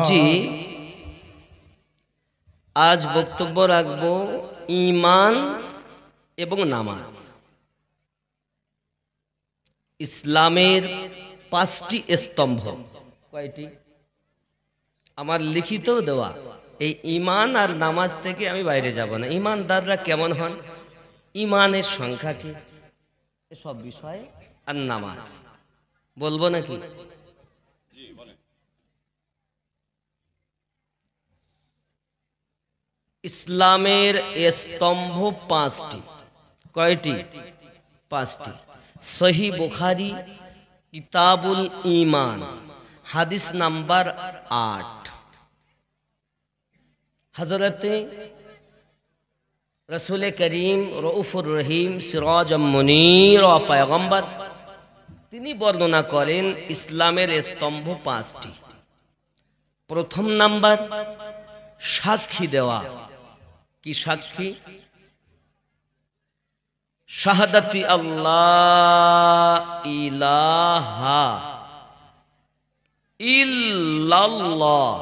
জি, আজ বক্তব্য রাখব ঈমান এবং নামাজ। ইসলামের 5টি স্তম্ভ। কয়টি? আমার লিখিত দেওয়া। এই ঈমান আর নামাজ থেকে আমি বাইরে যাব না। ঈমানদাররা কেমন হন, ঈমানের সংখ্যা কি, এসব বিষয়ে, আর নামাজ বলবো নাকি? ইসলামের স্তম্ভ 5টি। কয়টি? 5টি। সহিহ বুখারী কিতাবুল ঈমান হাদিস নাম্বার 8। হযরতে রাসূল করিম রউফুর রহিম সিরাজুম মুনীর ও পয়গম্বর তিনি বর্ণনা করেন ইসলামের স্তম্ভ 5টি। প্রথম নাম্বার সাক্ষী দেওয়া। কি সাক্ষী? শাহাদাতি আল্লাহ ইলাহা ইল্লাল্লাহ,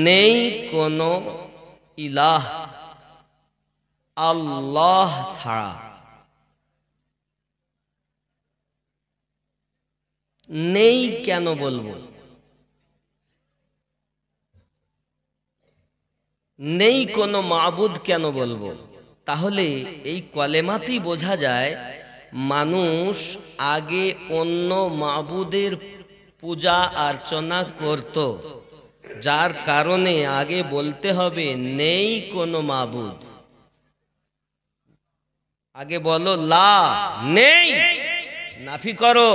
নেই কোনো ইলাহ আল্লাহ ছাড়া। নেই কেন বলবো? নেই কোনো মাবুদ কেন বলবো? তাহলে এই কলেমাতেই বোঝা যায় মানুষ আগে অন্য মাবুদের পূজা অর্চনা করত, যার কারণে আগে বলতে হবে নেই কোনো মাবুদ। আগে বলো লা, নেই, নাফি করো,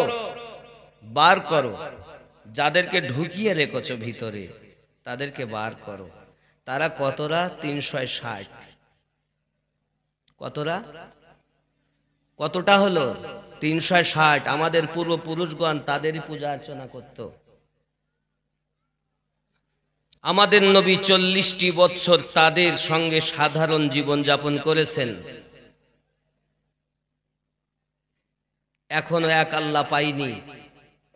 বার করো। যাদেরকে ঢুকিয়ে রেখেছো ভিতরে তাদেরকে বার করো। তারা কতরা? 360। কতরা? কতটা হলো? 360। আমাদের পূর্বপুরুষগণ তাদেরই পূজা অর্চনা করত। আমাদের নবী 40টি বছর তাদের সঙ্গে সাধারণ জীবন যাপন করেছেন। এখনো এক আল্লাহ পাইনি।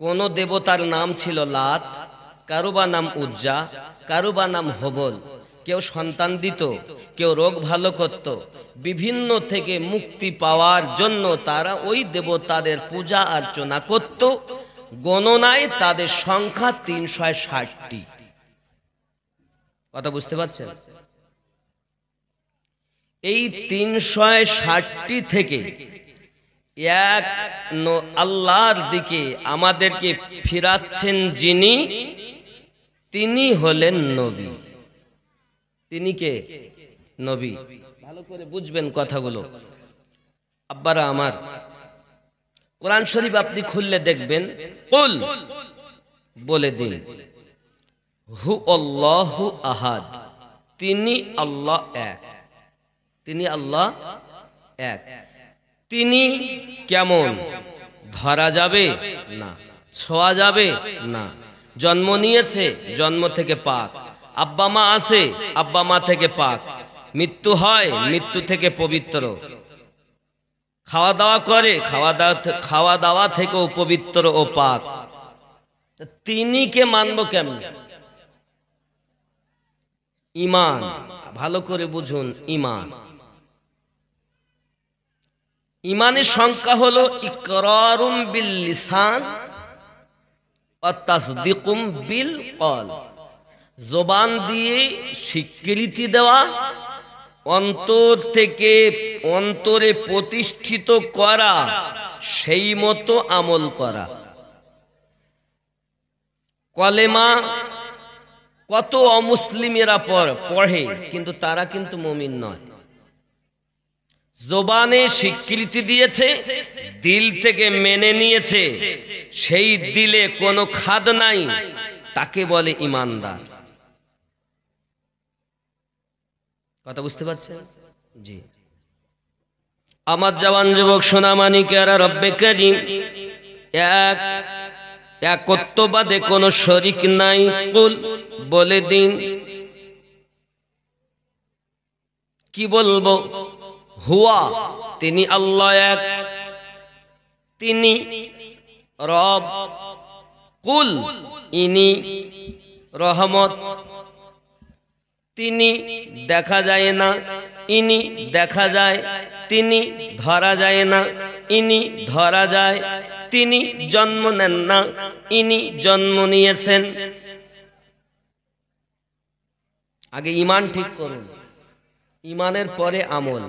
কোন দেবতার নাম ছিল লাত, কারুবা নাম উজ্জা, কারুবা নাম হবল। কেউ সন্তান দিত, কেউ রোগ ভালো করত। বিভিন্ন থেকে মুক্তি পাওয়ার জন্য তারা ওই দেবতাদের পূজা অর্চনা করত। গণনায় তাদের সংখ্যা 360টি। কথা বুঝতে পারছেন? এই 360টি থেকে এক আল্লাহর দিকে আমাদেরকে ফিরাচ্ছেন যিনি, তিনি হলেন নবী। তিনি কে? নবী। ভালো করে বুঝবেন কথাগুলো। আব্বারা আমার, কোরআন শরীফ আপনি খুললে দেখবেন, কুল, বলে দিন, হু আল্লাহু আহাদ, তিনি আল্লাহ এক। তিনি আল্লাহ এক। তিনি কেমন? ধরা যাবে না, ছোঁয়া যাবে না। জন্ম নিয়েছে, জন্ম থেকে পাক। আব্বা মা আছে, আব্বা মা থেকে পাক। মৃত্যু হয়, মৃত্যু থেকে পবিত্র। খাওয়া দাওয়া করে, খাওয়া দাওয়া থেকেও পবিত্র ও পাক। তিনি কে মানব কেমনে? ঈমান। ভালো করে বুঝুন, ঈমান। ঈমানের সংখ্যা হলো ইকরারুম বিল লিসান ওয়া তাসদীকুম বিল কলব। জবান দিয়ে স্বীকৃতি দেওয়া, অন্তর থেকে অন্তরে প্রতিষ্ঠিত করা, সেই মতো আমল করা। কলেমা কত অমুসলিমেরা পড়ে, কিন্তু তারা কিন্তু মুমিন নয়। জবানে স্বীকৃতি দিয়েছে, দিল থেকে মেনে নিয়েছে, সেই দিলে কোনো খাদ নাই, তাকে বলে ঈমানদার। কথা বুঝতে পারছেন? জি। আমার জওয়ান যুবক সোনামানিকেরা, রব্বে কারীম এক, একত্ববাদে কোনো শরীক নাই। কুল, বলে দিন। কি বলবো? হুয়া, তিনি আল্লাহ এক, তিনি রব। কুল, ইনি রহমত, তিনি দেখা যায় না, ইনি দেখা যায়, তিনি ধরা যায় না, ইনি ধরা যায়, তিনি জন্ম নেন না, ইনি জন্ম নিয়েছেন। আগে ঈমান ঠিক করুন, ঈমানের পরে আমল।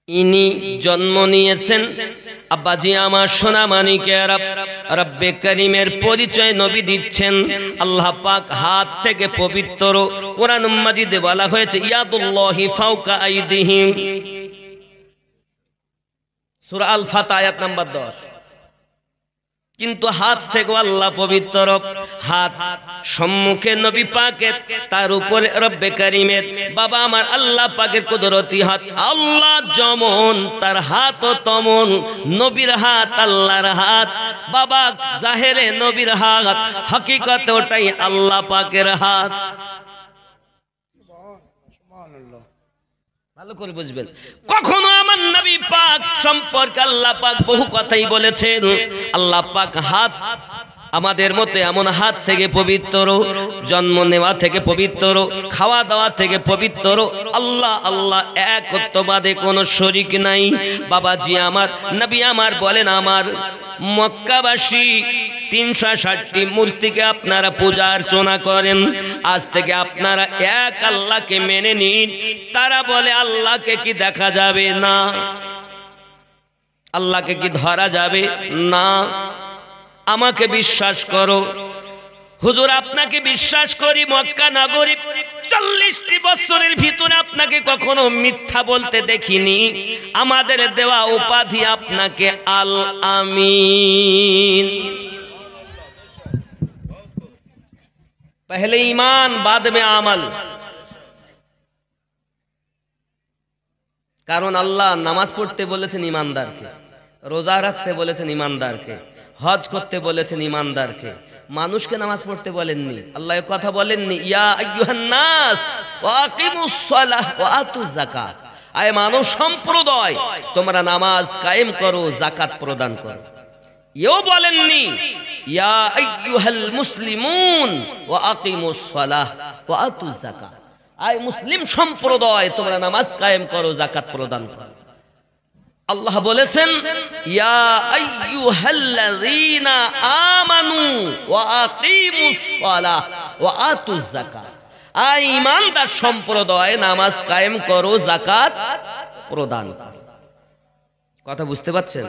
ইনি জন্ম নিয়েছেন। আব্বাজি আমার সোনা মানিকেরা, রব্বে করিমের পরিচয় নবী দিচ্ছেন। আল্লাহ পাক হাত থেকে পবিত্র। কোরআন মাজিদে বলা হয়েছে ইয়াদুল্লাহি ফাওকা আইদিহিম, সূরা আল ফাত আয়াত নাম্বার 10। কিন্তু হাত থেকে আল্লাহ পবিত্র। হাত সম্মুখে নবী পাকের, তার উপরে রব্বে করিমের। বাবা আমার আল্লাহ পাকের কুদরতি হাত। আল্লাহ যেমন তার হাতও তেমন, নবীর হাত আল্লাহর হাত। বাবা জাহেরে নবীর হাত, হকিকতে ওটাই আল্লাহ পাকের হাত। ভালো করে বুঝবেন। কখনো আমার নবী পাক সম্পর্কে আল্লাহ পাক বহু কথাই বলেছেন। আল্লাহ পাক হাত আমাদের মতে এমন হাত থেকে পবিত্র, জন্ম নেওয়া থেকে পবিত্র, খাওয়া দাওয়া থেকে পবিত্র। আল্লাহ আল্লাহ একত্ববাদে কোনো শরীক নাই। বাবাজি আমার, নবী আমার বলেন, আমার মক্কাবাসী 360টি মূর্তিকে আপনারা পূজা অর্চনা করেন, আজ থেকে আপনারা এক আল্লাহকে মেনে নিন। তারা বলে আল্লাহকে কি দেখা যাবে না, আল্লাহকে কি ধরা যাবে না, আমাকে বিশ্বাস করো। হুজুর আপনাকে বিশ্বাস করি, মক্কা নগরী 40টি বছরের ভিতরে আপনাকে কখনো মিথ্যা বলতে দেখিনি। আমাদের দেওয়া উপাধি আপনাকে আল আমিন। पहले ईमान बाद में আমল। কারণ আল্লাহ নামাজ পড়তে বলেছেন ইমানদারকে, রোজা রাখতে বলেছেন ইমানদারকে, হজ করতে বলেছেন ইমানদারকে। মানুষকে নামাজ পড়তে বলেননি। আল্লাহ কথা বলেননি ইয়া আইয়ুহান নাস ওয়াকিমুস সালাহ ওয়া আতুজ যাকাত, আয় মানব সম্প্রদায় তোমরা নামাজ কায়েম করো, যাকাত প্রদান করো। এও বলেননি ইয়া আইয়ুহাল মুসলিমুন ওয়া আকিমুস সালাহ ওয়া আতুজ যাকাত, আয় মুসলিম সম্প্রদায় তোমরা নামাজ কায়েম করো, যাকাত প্রদান করো। আল্লাহ বলেছেন ইয়া আইয়ুহাল্লাযীনা আমানু ওয়া আকিমুস সালাহ ওয়া আতুজ যাকাত, আয় ঈমানদার সম্প্রদায় নামাজ কায়েম করো, যাকাত প্রদান করো। কথা বুঝতে পারছেন?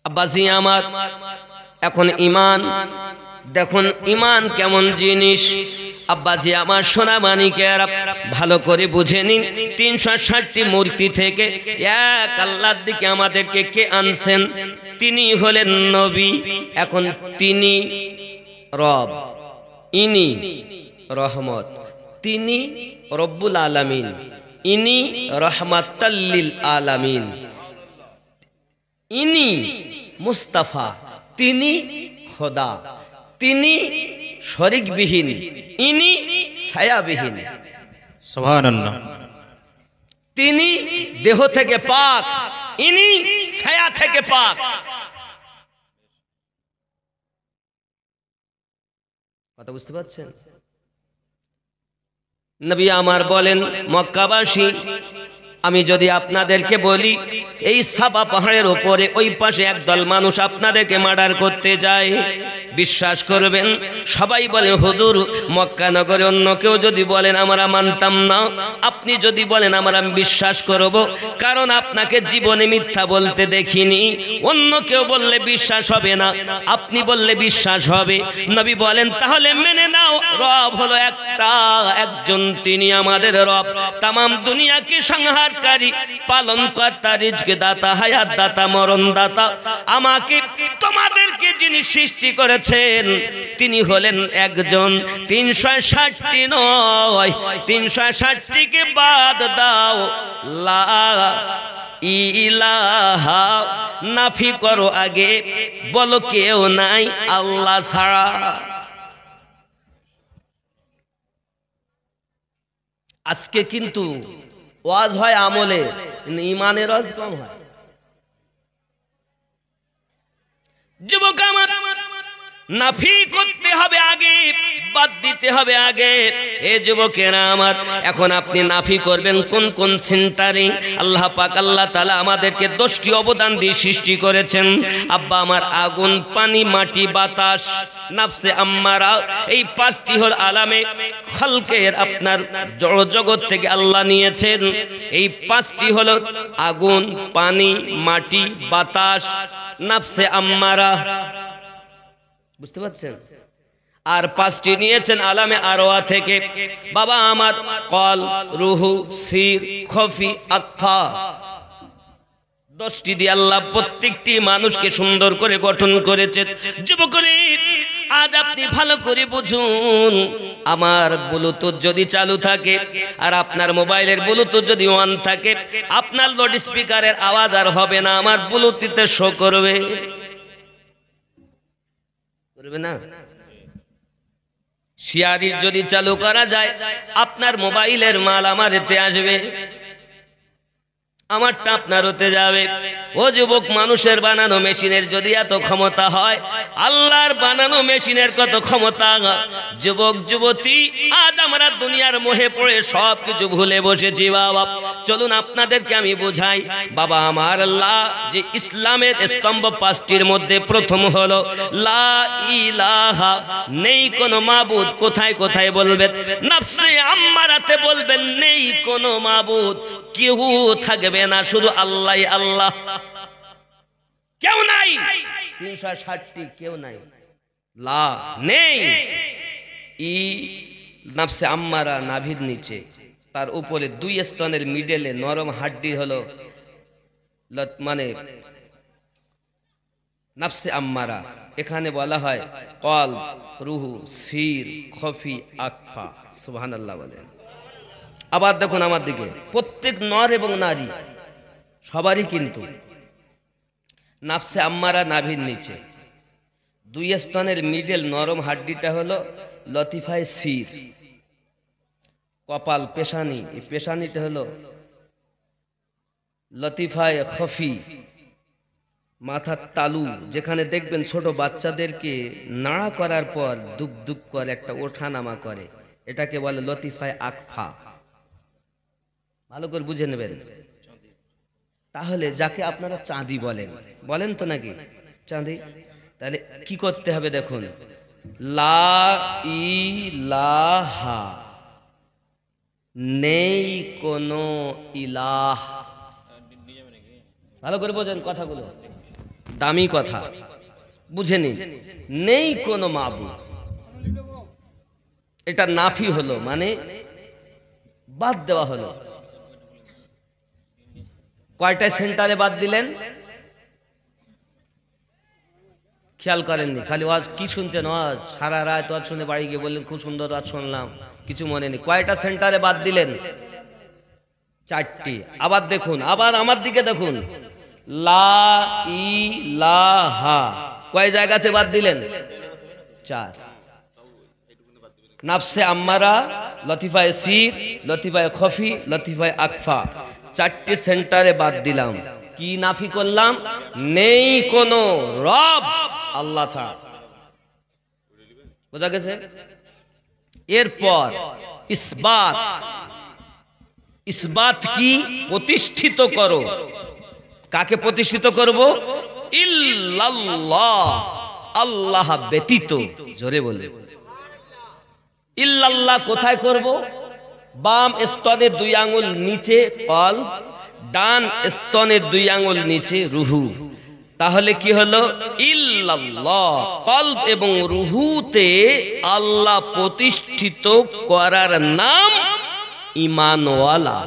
আব্বাজি আমার, এখন ঈমান দেখুন, ঈমান কেমন জিনিস। আব্বাজি আমার সোনা মানিকেরা, ভালো করে বুঝে নিন। 360টি মূর্তি থেকে এক আল্লাহর দিকে আমাদেরকে কে আনছেন? তিনি হলেন নবী। এখন তিনি রব, ইনি রহমত, তিনি রব্বুল আলামিন, ইনি রহমাতাল লিল আলামিন, ইনি মুস্তাফা, তিনি খোদা, তিনি শরীকবিহীন, ইনি ছায়াবিহীন। সুবহানাল্লাহ। তিনি দেহ থেকে পাক, ইনি ছায়া থেকে পাক। কথা বুঝতে পারছেন? নবী আমার বলেন, মক্কাবাসী আমি যদি আপনাদেরকে বলি এই সাফা পাহাড়ের উপরে ওই পাশে একদল মানুষ আপনাদেরকে মার্ডার করতে যায়, বিশ্বাস করবেন? সবাই বলে হুজুর মক্কা নগরে অন্য কেউ যদি বলেন আমরা মানতাম না, আপনি যদি বলেন আমরা বিশ্বাস করব, কারণ আপনাকে জীবনে মিথ্যা বলতে দেখিনি। অন্য কেউ বললে বিশ্বাস হবে না, আপনি বললে বিশ্বাস হবে। নবী বলেন তাহলে মেনে নাও, রব হলো একটা, একজন, তিনি আমাদের রব। তামাম দুনিয়াকে সংহারকারী, পালনকর্তা, রিজক দাতা, হায়াত দাতা, মরণ দাতা, আমাকে তোমাদেরকে যিনি সৃষ্টি করেছেন তিনি হলেন একজন। 360টি নয়, 360টিকে বাদ দাও, লা ইলাহা নাফি করো, আগে বলো কেউ নাই আল্লাহ ছাড়া। আজকে কিন্তু ওয়াজ হয় আমলে, ঈমানের ওয়াজ কম হয়। যুবক আমার, নাফি করতে হবে আগে, বাদ দিতে হবে আগে। এ যুবকেরা আমার, এখন আপনি নাফি করবেন কোন কোন সেন্টারে? আল্লাহ পাক আল্লাহ তাআলা আমাদেরকে 10টি অবদান দিয়ে সৃষ্টি করেছেন। আব্বা আমার, আগুন, পানি, মাটি, বাতাস, নাফসে আম্মারা, এই 5টি হল আলামে খালকের আপনার জড় জগৎ থেকে আল্লাহ নিয়েছেন। এই 5টি হলো আগুন, পানি, মাটি, বাতাস, নাফসে আম্মারা, বুঝতে পারছেন? আর 5টি নিয়েছেন আলামে আরওয়া থেকে। বাবা আমার, কল, রুহু, সির, খফি, আকফা, 10টি দিয়ে আল্লাহ প্রত্যেকটি মানুষকে সুন্দর করে গঠন করেছেন। যুবকরে, আজ আপনি ভালো করে বুঝুন, আমার ব্লুটুথ যদি চালু থাকে আর আপনার মোবাইলের ব্লুটুথ যদি অন থাকে, আপনার লাউড স্পিকারের আওয়াজ আর হবে না, আমার ব্লুটুথে শো করবে, করবে না? শিয়ারি যদি চালু করা যায়, আপনার মোবাইলের মাল আমার এতে আসবে, আমারটা আপনার হতে যাবে। ও যুবক, মানুষের বানানো মেশিনের যদি এত ক্ষমতা হয়, আল্লাহর বানানো মেশিনের কত ক্ষমতা? যুবক যুবতী, আজ আমরা দুনিয়ার মোহে পড়ে সব কিছু ভুলে বসেছি। বাবা চলুন আপনাদেরকে আমি বোঝাই। বাবা আমার, আল্লাহ যে ইসলামের স্তম্ভ 5টির মধ্যে প্রথম হলো লা ইলাহা, নেই কোনো মাবুদ। কোথায় কোথায় বলবেন? নাফসে আম্মারাতে বলবেন নেই কোনো মাবুদ, কেউ থাকবে না, শুধু আল্লাহ আল্লাহ, কেউ নাই। 360টি কেউ নাই, লা নেই। ই নাফসে আম্মারা নাভির নিচে, তার উপরে 2 স্তনের মিডলে নরম হাড্ডি হলো মানে নাফসে আম্মারা। এখানে বলা হয় কলব, রুহু, সির, খফি, আকফা। সুবহানাল্লাহ বলেন। আবার দেখুন আমার দিকে, প্রত্যেক নর এবং নারী সবারই কিন্তু নাফসে আম্মারা নাভির নিচে, 2 স্তনের মিডল নরম হাড্ডিটা হলো লতিফায় সির, কপাল, পেশানি, এই পেশানিটা হলো লতিফায় খফি, মাথার তালু, যেখানে দেখবেন ছোট বাচ্চাদেরকে নাড়া করার পর দুপ দুপ করে একটা ওঠানামা করে, এটাকে বলে লতিফায় আকফা। ভালো করে বুঝে নেবেন। তাহলে যাকে আপনারা চাঁদি বলেন, বলেন তো নাকি চাঁদি, তাহলে কি করতে হবে দেখুন, লা ইলাহা, নেই কোনো ইলাহ। ভালো করে বোঝেন কথাগুলো, দামি কথা, বুঝে নিন। নেই কোনো মাবুদ, এটা নাফি হলো, মানে বাদ দেওয়া হলো। কয়টা সেন্টারে বাদ দিলেন? খেয়াল করেননি, খালি ওয়াজ কি শুনছেন? ওয়াজ সারা রাত ওয়াজ শুনে বাড়ি গিয়ে বললেন খুব সুন্দর ওয়াজ শুনলাম, কিছু মনে নেই। কয়টা সেন্টারে বাদ দিলেন? 4টি। আবার দেখুন, আবার আমার দিকে দেখুন, লা ইলাহা, কয় জায়গাতে বাদ দিলেন? 4। নাফসে আম্মারা, লতিফায়ে সির, লতিফায়ে খফি, লতিফায়ে আকফা, 4টি সেন্টারে বাদ দিলাম। কি নাফি করলাম? নেই কোনো রব আল্লাহ ছাড়া। বোঝা গেছে? এরপর ইসবাত। ইসবাত কি? প্রতিষ্ঠিত করো। কাকে প্রতিষ্ঠিত করব? ইল্লাল্লাহ, আল্লাহ ব্যতীত। জোরে বলে ইল্লাল্লাহ। কোথায় করব? বাম স্তনের 2 আঙ্গুল নিচে কল, ডান স্তনের 2 আঙ্গুল নিচে রুহু। তাহলে কি হলো? ইল্লাল্লাহ। কলব এবং রুহুতে আল্লাহ প্রতিষ্ঠিত করার নাম ঈমানওয়ালা।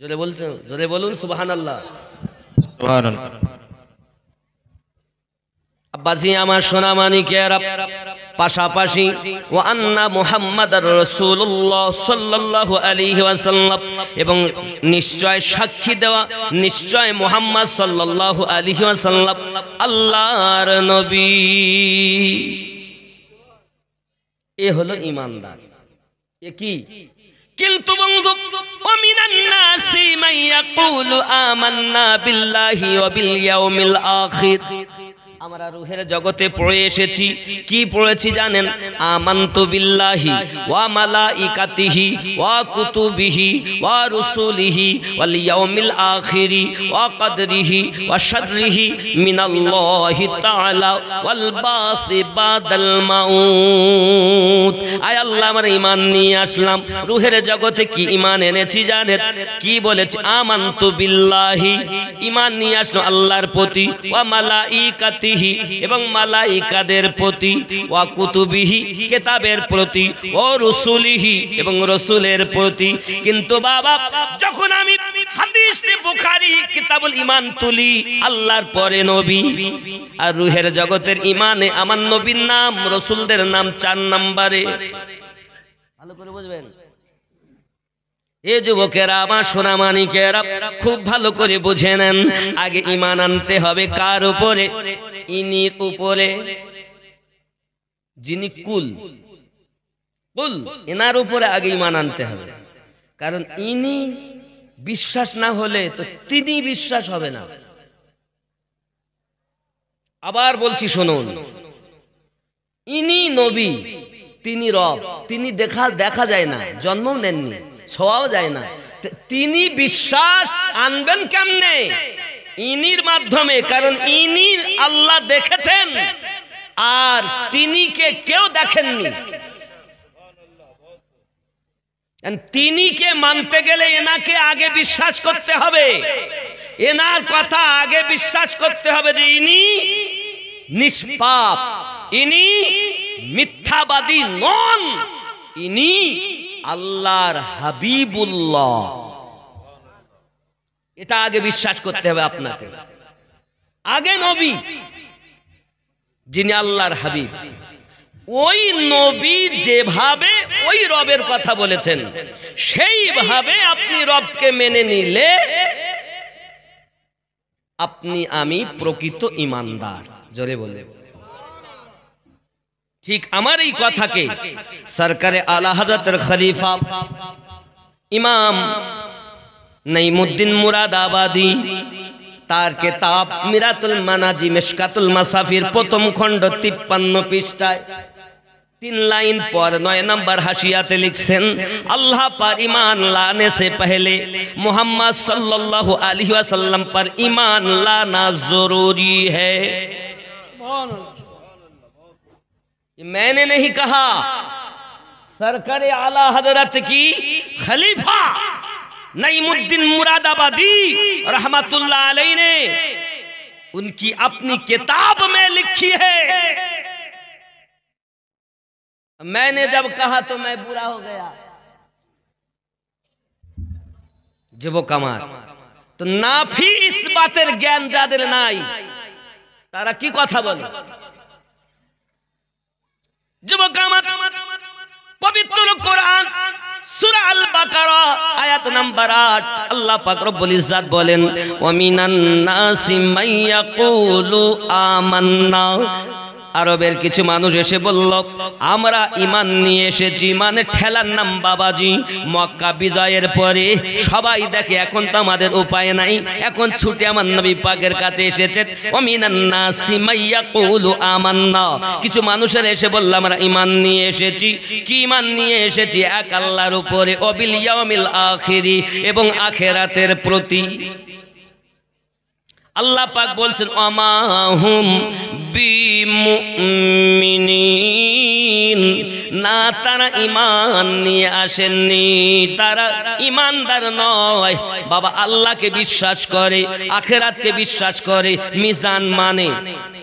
জোরে বলছেন? জোরে বলুন সুবহানাল্লাহ। সুবহানাল্লাহ। আব্বাজি আমার সোনা মানিকেরা, পাশাপাশি ওয়া আন্না মুহাম্মাদার রাসূলুল্লাহ সাল্লাল্লাহু আলাইহি ওয়াসাল্লাম, এবং নিশ্চয় সাক্ষী দেওয়া, নিশ্চয় মুহাম্মদ সাল্লাল্লাহু আলাইহি ওয়াসাল্লাম আল্লাহর নবী। এ হলো ঈমানদার। এ কি? কিন্তু বন্ধু, ওয়ামিনান নাসি মান ইয়াকুলু আমান্না বিল্লাহি ওয়া বিল ইয়াউমিল আখির। আমরা রুহের জগতে পড়ে এসেছি, কি পড়েছি জানেন? আমানতু বিল্লাহি ওয়া মালাইকাতিহি ওয়া কুতুবিহি ওয়া রুসুলিহি ওয়াল ইয়াউমিল আখিরি ওয়া কদরিহি ওয়া শাররিহি মিনাল্লাহি তাআলা ওয়াল বাসি বাদাল মাউত। আয় আল্লাহ, আমরা ঈমান নিয়ে আসলাম। রুহের জগতে কি ঈমান এনেছি জানেন? কি বলেছি? আমানতু বিল্লাহি, ঈমান নিয়ে আসলো আল্লাহর প্রতি, ওয়া মালাইকাতিহি এবং মালাইকাদের প্রতি, ওয়া কুতুবিহি কিতাবের প্রতি, ও রসুলিহি এবং রসুলের প্রতি। কিন্তু বাবা, যখন আমি হাদিসে বুখারী কিতাবুল ঈমান তুলি, আল্লাহর পরে নবী, আর রুহের জগতের ঈমানে আমার নবীর নাম, রসুলদের নাম 4 নম্বরে। ভালো করে বুঝবেন। এ যুবকেরা, আমার সোনামানিকেরা, খুব ভালো করে বুঝে নেন। আগে ঈমান আনতে হবে কার উপরে? ইনির উপরে, যিনি কুল, এনার উপরে আগে ঈমান আনতে হবে। কারণ ইনি বিশ্বাস না হলে তো তিনি বিশ্বাস হবে না। আবার বলছি শুনুন, ইনি নবী, তিনি রব, তিনি দেখা যায় না, জন্মও নেননি, ছোঁয়াও যায় না। তিনি বিশ্বাস আনবেন কেমনে? ইনির মাধ্যমে। কারণ ইনি আল্লাহ দেখেছেন, আর তিনিকে কেউ দেখেননি। তিনিকে মানতে গেলে এনাকে আগে বিশ্বাস করতে হবে, এনার কথা আগে বিশ্বাস করতে হবে যে ইনি নিষ্পাপ, ইনি মিথ্যাবাদী নন, ইনি আল্লাহর হাবিবুল্লাহ। এটা আগে বিশ্বাস করতে হবে আপনাকে। আগে নবী, যিনি আল্লাহর হাবিব, ওই নবী যেভাবে ওই রবের কথা বলেছেন, সেইভাবে আপনি রবকে মেনে নিলে আপনি আমি প্রকৃত ঈমানদার। জোরে বলে। ঠিক আমার এই কথাকে সরকারে আলা হযরতের খলিফা ইমাম নাইমুদ্দিন মুরাদাবাদী তার কিতাব মিরাতুল মানাজি মিশকাতুল মাসাফির প্রথম খণ্ড 53 পৃষ্ঠায় 3 लाइन पर 9 नंबर हाशियाते लिखছেন, अल्लाह पर ईमान लाने से पहले मोहम्मद सल्लल्लाहु अलैहि वसल्लम पर ईमान लाना जरूरी है। मैंने नहीं कहा, सरकारे आला हजरत की खलीफा नईमुद्दीन मुरादाबादी रहमतुल्लाह अलैहि ने उनकी अपनी किताब में लिखी है। मैंने जब कहा तो मैं बुरा हो गया। যুবক আমার, তো নাফি ইস বাতের জ্ঞান যাদের নাই তারা কি কথা বলে? যুবক আমার, পবিত্র কোরআন সূরা আল বাকারা আয়াত নাম্বার 8 আল্লাহ পাক রব্বুল ইজ্জাত বলেন, ওয়া মিনান নাসি মাইয়াকুলু আমান্না। আরবের কিছু মানুষ এসে বলল, আমরা ঈমান নিয়ে এসেছি, মানে ঠেলার নাম বাবাজি। মক্কা বিজয়ের পরে সবাই দেখে এখন তো আমাদের উপায় নাই, এখন ছুটে আমার নবী পাকের কাছে এসেছে। ওয়া মিনান নাসি মাইয়াকুলু আমান্না। কিছু মানুষের এসে বলল, আমরা ঈমান নিয়ে এসেছি। কি ঈমান নিয়ে এসেছি? এক আল্লাহর উপরে, ও বিল ইয়াউমিল আখিরি, এবং আখিরাতের প্রতি। আল্লাহ পাক বলছেন, ওমা হুম বিমুমিনিন, না তারা ঈমান নিয়ে আসেননি, তারা ঈমানদার নয়। বাবা, আল্লাহকে বিশ্বাস করে, আখিরাতকে বিশ্বাস করে, মিজান মানে,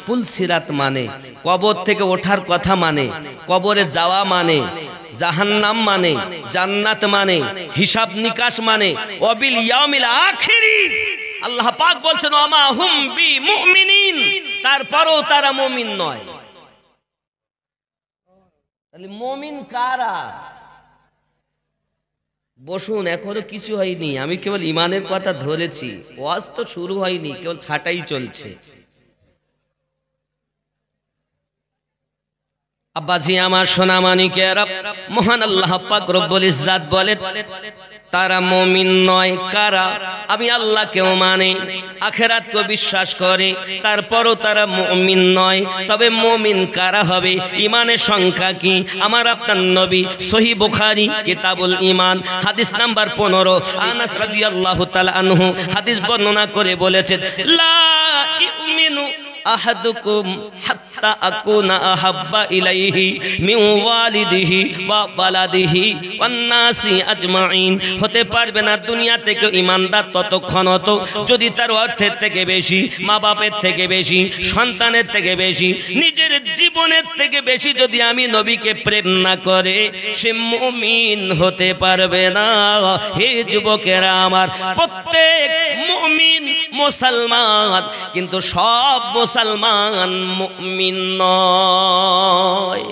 পুলসিরাত মানে, কবর থেকে ওঠার কথা মানে, কবরে যাওয়া মানে, জাহান্নাম মানে, জান্নাত মানে, হিসাব নিকাশ মানে, ওয়াবিল ইয়াউমিল আখিরি। আল্লাহ পাক বলছেন, ওমা হুম বিমুমিনিন, তারপরও তারা মুমিন নয়। তাহলে মুমিন কারা? বসুন, এখনো কিছু হয়নি, আমি কেবল ঈমানের কথা ধরেছি, ওয়াজ তো শুরু হয়নি, কেবল ছাটাই চলছে। আব্বাজি আমার সোনা মানিকেরা, মহান আল্লাহ পাক রব্বুল ইজ্জাত বলেন তারা মুমিন নয় কারা? আমি আল্লাহকেও মানে, আখিরাতকে বিশ্বাস করে, তারপরও তারা মুমিন নয়। তবে মুমিন কারা হবে? ইমানের সংখ্যা কি? আমার আপনার নবী সহিহ বুখারী কিতাবুল ঈমান হাদিস নাম্বার 15 আনাস রাদিয়াল্লাহু তাআলা আনহু হাদিস বর্ণনা করে বলেছেন, লা ইউমিনু আহাদুকুম হাত্তা আকুনা আহাব্বা ইলাইহি মিন ওয়ালিদিহি ওয়া ওয়ালাদিহি ওয়ান নাসি আজমাইন। হতে পারবে না দুনিয়া থেকে ঈমানদার ততক্ষণ হতো যদি তার অর্থের থেকে বেশি, মা বাপের থেকে বেশি, সন্তানের থেকে বেশি, নিজের জীবনের থেকে বেশি যদি আমি নবীকে প্রেম না করে, সে মুমিন হতে পারবে না। হে যুবকেরা আমার, প্রত্যেক মুমিন মুসলমান, কিন্তু সব মুসলমান মুমিন নয়।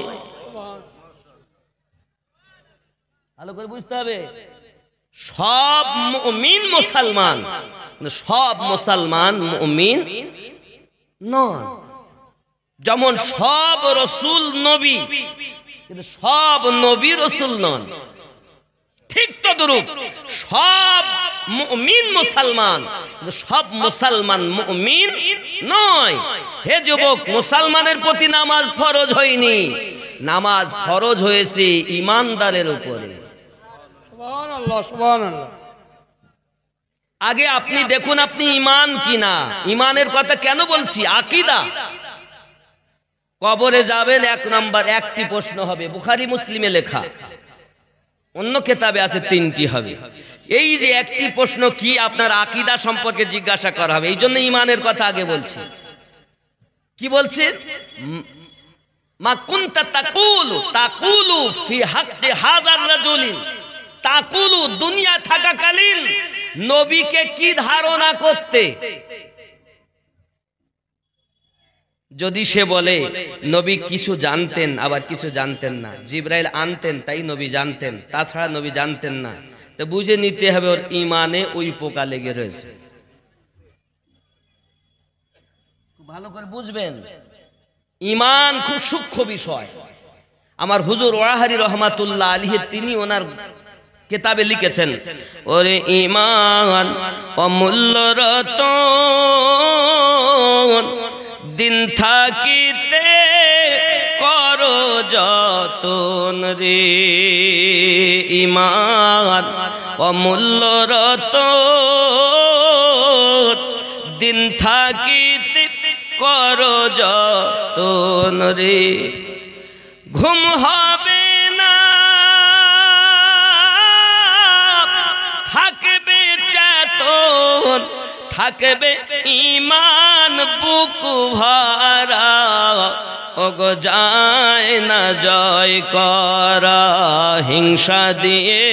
ভালো করে বুঝতে হবে, সব মুমিন মুসলমান, কিন্তু সব মুসলমান মুমিন নয়। যেমন সব রসুল নবী, কিন্তু সব নবী রসুল নন। ঠিক তদ্রূপ সব মুমিন মুসলমান, কিন্তু সব মুসলমান মুমিন নয়। হে যুবক, মুসলমানের প্রতি নামাজ ফরজ হয়নি, নামাজ ফরজ হয়েছে ঈমানদারের উপরে। সুবহানাল্লাহ, সুবহানাল্লাহ। আগে আপনি দেখুন আপনি ঈমান কিনা। ঈমানের কথা কেন বলছি? আকীদা। কবরে যাবেন, 1 নাম্বার একটি প্রশ্ন হবে, বুখারী মুসলিমে লেখা, অন্য কিতাবে আছে 3টি হবে। এই যে একটি প্রশ্ন কি? আপনার আকীদা সম্পর্কে জিজ্ঞাসা করা হবে। এই জন্য ঈমানের কথা আগে বলছি। কি বলছে? মা কুনতা তাকুলু ফি হাক্কি হাযার রাজুলি, তাকুলু দুনিয়া থাকাকালীন নবীকে কি ধারণা করতে? যদি সে বলে নবী কিছু জানতেন আবার কিছু জানতেন না, জিবরাইল আনতেন তাই নবী জানতেন, তাছাড়া নবী জানতেন না, তো বুঝে নিতে হবে ওর ঈমানে ওই পোকা লেগে রয়েছে। ভালো করে বুঝবেন, ঈমান খুব সূক্ষ্ম বিষয়। আমার হুজুর ওয়াহারি রহমাতুল্লাহ আলাইহি তিনি ওনার কিতাবে লিখেছেন, ওরে ঈমান অমূল্য রতন, দিন থাকিতে করো যতন রে। ঈমান অমূল্য রতন, দিন থাকিতে করো যতন রে। ঘুম হবে না, থাকবে চেতন, থাকবে ঈমান বুক ভরা। ওগো যায় না জয় করা, হিংসা দিয়ে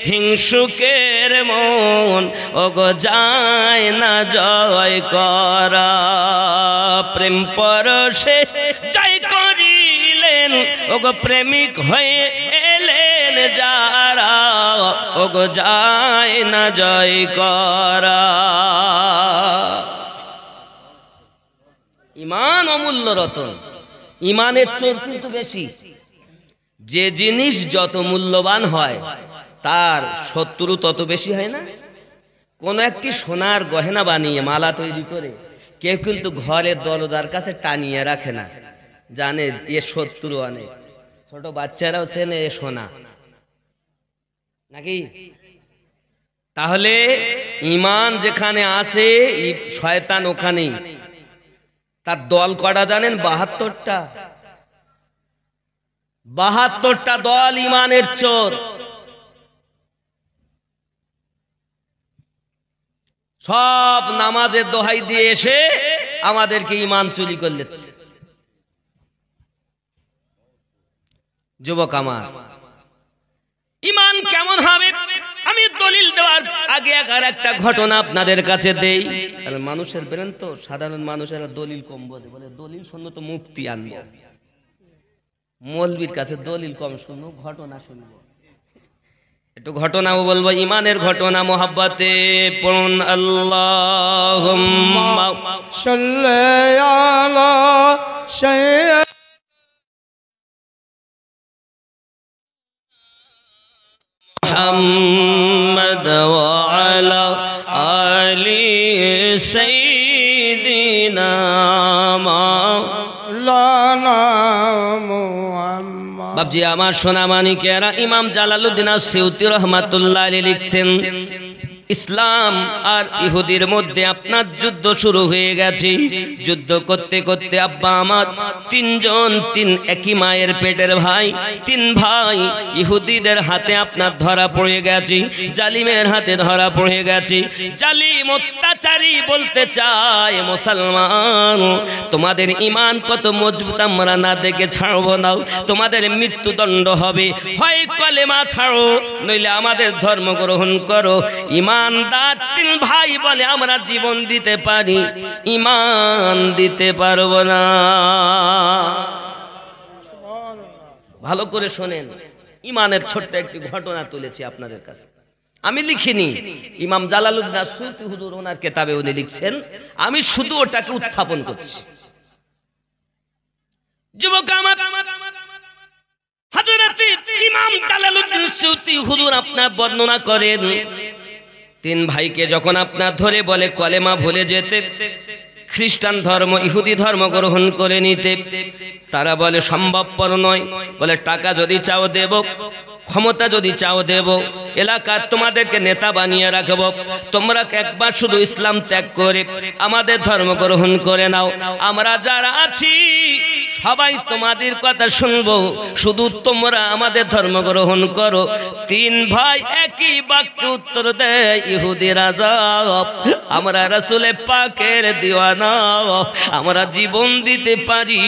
হিংসুকের মন, ওগো যায় না জয় করা। প্রেম পরশে জয় করিলেন, ওগো প্রেমিক হয়ে এলেন যারা, ওগো যায় না জয় করা। ঈমান অমূল্য রতন, ঈমানের চোর কিন্তু বেশি। যে জিনিস যত মূল্যবান হয় তার শত্রু তত বেশি হয় না? কোন একটি সোনার গয়না বানিয়ে মালা তৈরি করে কেউ কিন্তু ঘরের দরজার কাছে টানিয়ে রাখে না, জানে এ শত্রু অনেক। ছোট বাচ্চারাও চেনে এ সোনা, নাকি? তাহলে ঈমান যেখানে আছে শয়তান ওখানেই। তার দল কটা জানেন? 72টা। 72টা দল ঈমানের চোর। সব নামাজের দোহাই দিয়ে এসে আমাদেরকে ঈমান চুরি করলে। যুবক আমার, ঈমান কেমন হবে? আমি দলিল দেওয়ার আগে আর একটা ঘটনা আপনাদের কাছে দেই। মানুষের বলেন তো, সাধারণ মানুষেরা দলিল কম বোঝে, বলে দলিল শুনবো তো মুফতি আনবো, মৌলবীর কাছে দলিল কম শুনবো, ঘটনা শুনবো। একটু ঘটনাও বলবো, ঈমানের ঘটনা। মোহাব্বতে পড়ুন আল্লাহুম্মা সাল্লি আলা মুহাম্মদ ওয়া আলা আলি সাইয়্যিদিনা লানা মুহাম্মদ। বাবজি আমার সোনা মানিকেরা, ইমাম জালালউদ্দিন আসিউতি রহমাতুল্লাহ আলাইহি লিখছেন, ইসলাম আর ইহুদির মধ্যে আপনার যুদ্ধ শুরু হয়ে গেছে। যুদ্ধ করতে করতে আব্বা আমার তিন একই মায়ের পেটের ভাই, 3 ভাই ইহুদিদের হাতে আপনার ধরা পড়ে গেছে, জালিমের হাতে ধরা পড়ে গেছে। জালিম অত্যাচারী বলতে চায়, মুসলমান তোমাদের ঈমান কত মজবুত আমরা না দেখে ছাড়বো না, তোমাদের মৃত্যুদণ্ড হবে, হয় কলেমা ছাড়ো নইলে আমাদের ধর্ম গ্রহণ করো। ইমানদার 3 ভাই বলে আমরা জীবন দিতে পারি, ঈমান দিতে পারবো না। ভালো করে শোনেন, ঈমানের ছোট্ট একটি ঘটনা তুলেছি আপনাদের কাছে, আমি লিখিনি, ইমাম জালালউদ্দিন আসিউতি হুজুর ওনার কিতাবে উনি লিখছেন, আমি শুধু ওটাকে উত্থাপন করছি। যুবক আমার, হযরত ইমাম জালালউদ্দিন আসিউতি হুজুর আপনার বর্ণনা করেন, 3 ভাইকে যখন আপনার ধরে বলে কলেমা ভুলে যেতে, খ্রিস্টান ধর্ম ইহুদি ধর্ম গ্রহণ করে নিতে, তারা বলে সম্ভবপর নয়, বলে টাকা যদি চাও দেব, ক্ষমতা যদি চাও দেব, এলাকার তোমাদেরকে নেতা বানিয়ে রাখব, তোমরা একবার শুধু ইসলাম ত্যাগ করে আমাদের ধর্ম গ্রহণ করে নাও, আমরা যারা আছি সবাই তোমাদের কথা শুনবো, শুধু তোমরা আমাদের ধর্ম গ্রহণ করো। 3 ভাই একই বাক্যে উত্তর দেয়, ইহুদি রাজা আমরা রাসূলে পাকের দিওয়ানা, আমরা জীবন দিতে পারি,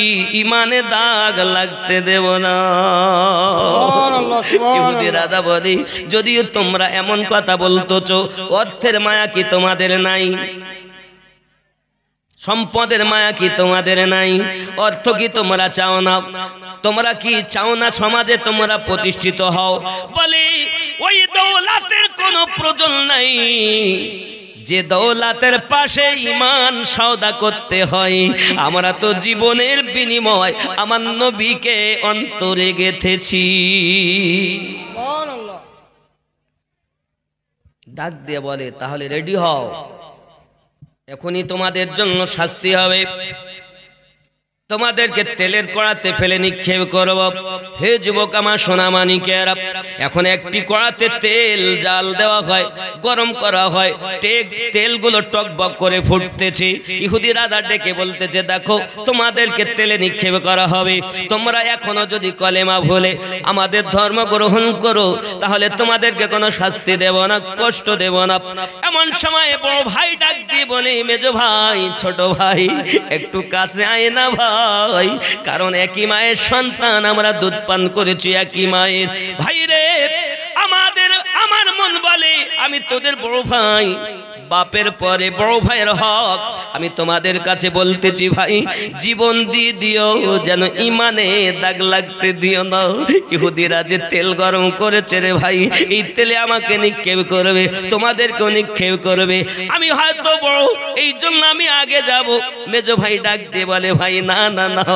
ঈমানে দাগ লাগতে দেব না। ইহুদি রাজা বলি, যদিও তোমরা এমন কথা বলতেছো, অর্থের মায়া কি তোমাদের নাই? সম্পদের মায়া কি তোমাদের নাই? অর্থ কি তোমরা চাও না? তোমরা কি চাও না সমাজে তোমরা প্রতিষ্ঠিত হও? বলে ওই দৌলতের কোনো প্রয়োজন নাই, যে দৌলতের পাশে ঈমান সওদা করতে হয়। আমরা তো জীবনের বিনিময় আমার নবীকে অন্তরে গেঁথেছি। ডাক দিয়ে বলে, তাহলে রেডি হও, এখনই তোমাদের জন্য শাস্তি হবে, তোমাদেরকে তেলের কড়াতে ফেলে নিক্ষেপ করব। হে যুবক আমার সোনা মানিকেরা, এখন একটি কড়াতে তেল জাল দেওয়া হয়, গরম করা হয়, তেলগুলো টকবক করে ফুটতেছে। ইহুদি রাজা ডেকে বলতেছে, দেখো তোমাদেরকে তেলে নিক্ষেপ করা হবে, তোমরা এখনো যদি কলেমা ভুলে আমাদের ধর্ম গ্রহণ করো তাহলে তোমাদেরকে কোনো শাস্তি দেব না, কষ্ট দেব না। এমন সময় বড় ভাই ডাক দিয়ে বলে, মেজো ভাই, ছোট ভাই, একটু কাছে আয় না ভাই, কারণ একই মায়ের সন্তান, আমরা দুধ পান করেছি একই মায়ের। ভাই রে, আমার মন বলে আমি তোদের বড় ভাই, বাপের পরে বড় ভাইয়ের হক আমি তোমাদের কাছে বলতেছি, ভাই জীবন দিয়ে দিও, যেন ঈমানে দাগ লাগতে দিও না। ইহুদিরা যে তেল গরম করেছে রে ভাই, এই তেলে আমাকে নিক্ষেপ করবে, তোমাদেরকেও নিক্ষেপ করবে, আমি হয়তো বড়, এই জন্য আমি আগে যাব। মেজো ভাই ডাক দিয়ে বলে, ভাই না না না,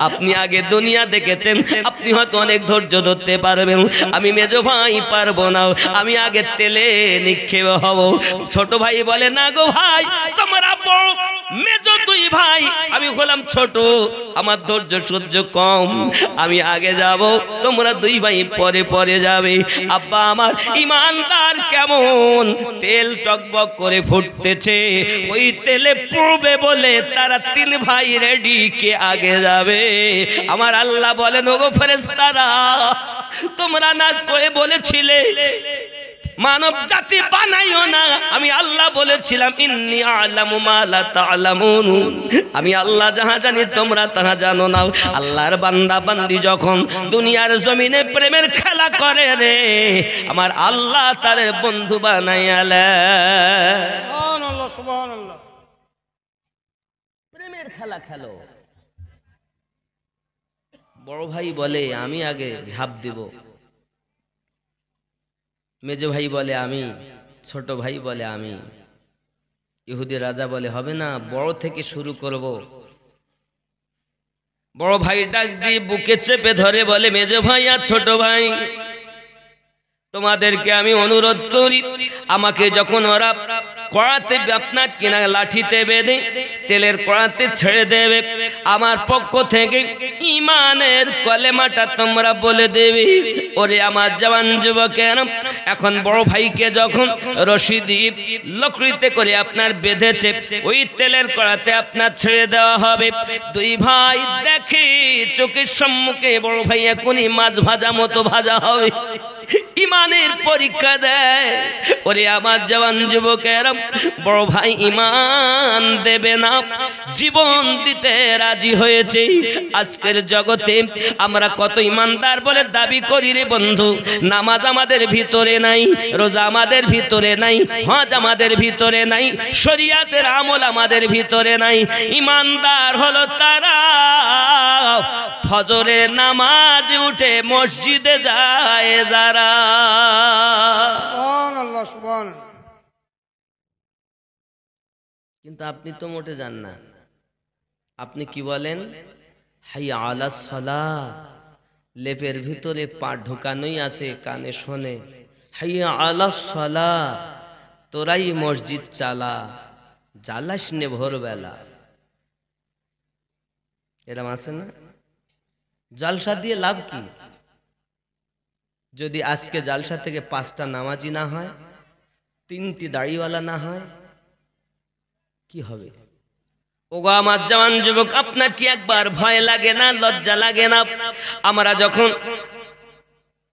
আপনি আগে দুনিয়া দেখেছেন, আপনি হয়তো অনেক ধৈর্য ধরতে পারবেন, আমি মেজো ভাই পারবো না, আমি আগে তেলে নিক্ষেপ হব। ছোট ভাই বলে, না গো ভাই, তোমরা বড়, মেজো 2 ভাই, আমি হলাম ছোট, আমার ধৈর্য সহ্য কম, আমি আগে যাব, তোমরা 2 ভাই পরে পরে যাবে। আব্বা আমার ঈমানদার কেমন, তেল টকবক করে ফুটতেছে, ওই তেলে পড়বে বলে তারা 3 ভাই রেডি, কে আগে যাবে? আমার আল্লাহ বলেন, ওগো ফেরেশতারা, তোমরা না কয়ে বলেছিলে মানব জাতি বানাইও না, আমি আল্লাহ বলেছিলাম, ইন্নী আ'লামু মা লা তা'লামুন, আমি আল্লাহ যাহা জানি তোমরা তাহা জানো না। আল্লাহর বান্দা বান্দি যখন দুনিয়ার জমিনে প্রেমের খেলা করে রে, আমার আল্লাহ তার বন্ধু বানাইয়ালে। সুবহানাল্লাহ, সুবহানাল্লাহ। প্রেমের খেলা খেলো। বড় ভাই বলে, আমি আগে ঝাঁপ দিব, মেজো ভাই বলে আমি, ছোট ভাই বলে আমি। ইহুদি রাজা বলে, হবে না, বড় থেকে শুরু করব। বড় ভাই ডাক দিয়ে বুকে চেপে ধরে বলে, মেজো ভাই আর ছোট ভাই, তোমাদেরকে আমি অনুরোধ করি, আমাকে যখন ওরা কড়াতে আপনার কিনা লাঠিতে বেঁধে তেলের কড়াতে ছেড়ে দেবে, আমার পক্ষ থেকে ইমানের কলেমাটা তোমরা বলে দেবে। ওরে আমার জওয়ান যুবকেরা, এখন বড় ভাইকে যখন রশি দিয়ে লকড়িতে করে আপনার বেঁধেছে, ওই তেলের কড়াতে আপনার ছেড়ে দেওয়া হবে। দুই ভাই দেখে চোখের সম্মুখে বড় ভাই এখনই মাছ ভাজা মতো ভাজা হবে, ইমানের পরীক্ষা দেয়। ওরে আমার জওয়ান যুবকেরা, বড় ভাই ইমান দেবে না, জীবন দিতে রাজি হয়েছে। আজকের জগতে আমরা কত ইমানদার বলে দাবি করি রে বন্ধু, নামাজ আমাদের ভিতরে নাই, রোজা আমাদের ভিতরে নাই, হজ আমাদের ভিতরে নাই, শরীয়তের আমল আমাদের ভিতরে নাই। ইমানদার হলো তারা ফজরের নামাজ উঠে মসজিদে যায় যারা। সুবহানাল্লাহ সুবহানাল্লাহ। কিন্তু আপনি তো মোটে যান না। আপনি কি বলেন? হাইয়া আলাস সালাহ, লেপের ভিতরে পা ঢোকানোই আছে, কানে শোনে হাইয়া আলাস সালাহ, তোরাই মসজিদ চালা, জ্বালাস নে ভোরবেলা। এরম আছে না? জালসা দিয়ে লাভ কি? যদি আজকে জালসা থেকে 5টা নামাজি না হয়, 3টি দাড়িওয়ালা না হয়, কি হবে? ওগো আমার জওয়ান যুবক, আপনার কি একবার ভয় লাগে না, লজ্জা লাগে না? আমরা যখন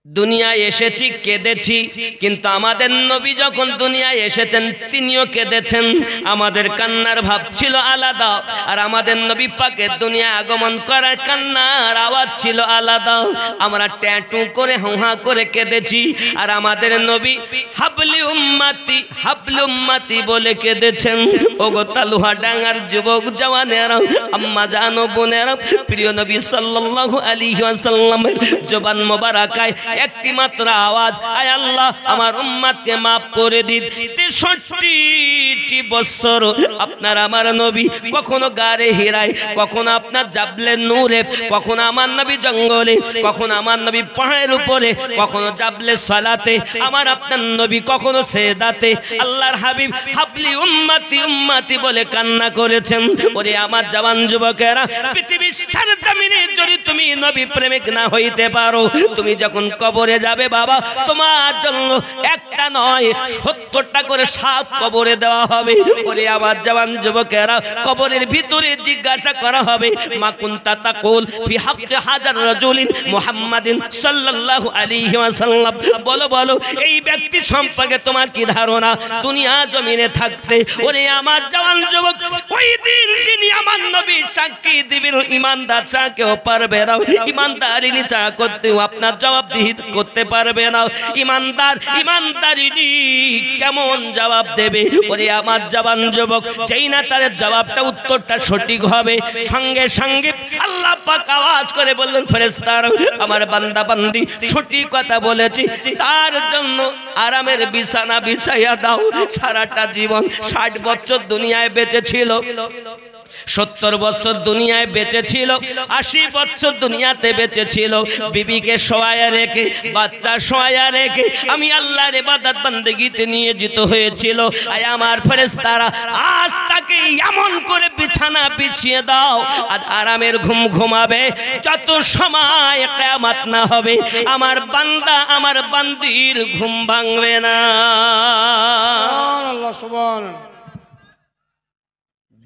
দুনিয়ায় এসেছি কেঁদেছি, কিন্তু আমাদের নবী যখন দুনিয়ায় এসেছেন তিনিও কেঁদেছেন। আমাদের কান্নার ভাব ছিল আলাদা, আর আমাদের নবী পাকের দুনিয়ায় আগমন করার কান্নার আওয়াজ ছিল আলাদা। আমরা ট্যাটু করে হুহা করে কেঁদেছি, আর আমাদের নবী হাবলি উম্মতি হাবলি উম্মতি বলে কেঁদেছেন। ওগো তালুহা ডাঙ্গার যুবক জওয়ানেরা, আম্মা জানো বোনেরা, প্রিয় নবী সাল্লাল্লাহু আলাইহি ওয়াসাল্লামের জবান মোবারকায় একটি মাত্র আওয়াজ, আয় আল্লাহ আমার উম্মতকে maaf করে দিন। 63টি বছর আপনার আমার নবী কখনো গারে হিরায়, কখনো আপনার জাবলে নূরে, কখনো আমার নবী জঙ্গলে, কখনো আমার নবী পাহাড়ের উপরে, কখনো জাবলে সালাতে, আমার আপনার নবী কখনো সেদাতে আল্লাহর হাবিব হাবলি উম্মতি উম্মতি বলে কান্না করেছেন। ওরে আমার জওয়ান যুবকেরা, পৃথিবীর সারা জমিনে যদি তুমি নবী প্রেমিক না হইতে পারো, তুমি যখন কবরে যাবে বাবা, তোমার জন্য একটা নয় 70টা করে সাপ কবরে দেওয়া হবে। ওরে আমার জওয়ান যুবকেরা, কবরের ভিতরে জিজ্ঞাসা করা হবে, মা কুনতা তাকুল ফি হাক্কি হাজার রাজুলিন মুহাম্মাদিন সাল্লাল্লাহু আলাইহি ওয়াসাল্লাম, বলো বলো এই ব্যক্তি সম্পর্কে তোমার কি ধারণা দুনিয়া জমিনে থাকতে? ওরে আমার জওয়ান যুবক, ওই দিন যিনি আমার নবী সাক্ষী দিবেন, ইমানদার চা কেউ পারবে না, ইমানদারিনী চা করতেও আপনার জবাবদিহি করতে পারবে না। ইমানদার ইমানদারিনী কেমন জবাব দেবে? ওরে আমার জওয়ান যুবক, যেই না তার জবাবটা উত্তরটা সঠিক হবে, সঙ্গে সঙ্গে আল্লাহ পাক আওয়াজ করে বললেন, ফেরেশতারা আমার বান্দা বান্দি সঠিক কথা বলেছি, তার জন্য আরামের বিছানা বিছাইয়া দাও। সারাটা জীবন 60 বছর দুনিয়ায় বেঁচে ছিল, 70 বছর দুনিয়ায় বেঁচে ছিল, 80 বছর দুনিয়াতে বেঁচে ছিল, বিবিকে শোয়ায়া রেখে, বাচ্চা শোয়ায়া রেখে আমি আল্লাহর ইবাদত বান্দেগিতে নিয়োজিত হয়েছিল। আয় আমার ফেরেশতারা, আজ তাকে এমন করে বিছানা বিছিয়ে দাও, আজ আরামের ঘুম ঘুমাবে, যত সময় কিয়ামত না হবে আমার বান্দা আমার বান্দির ঘুম ভাঙবে না। সুবহানাল্লাহ সুবহানাল্লাহ।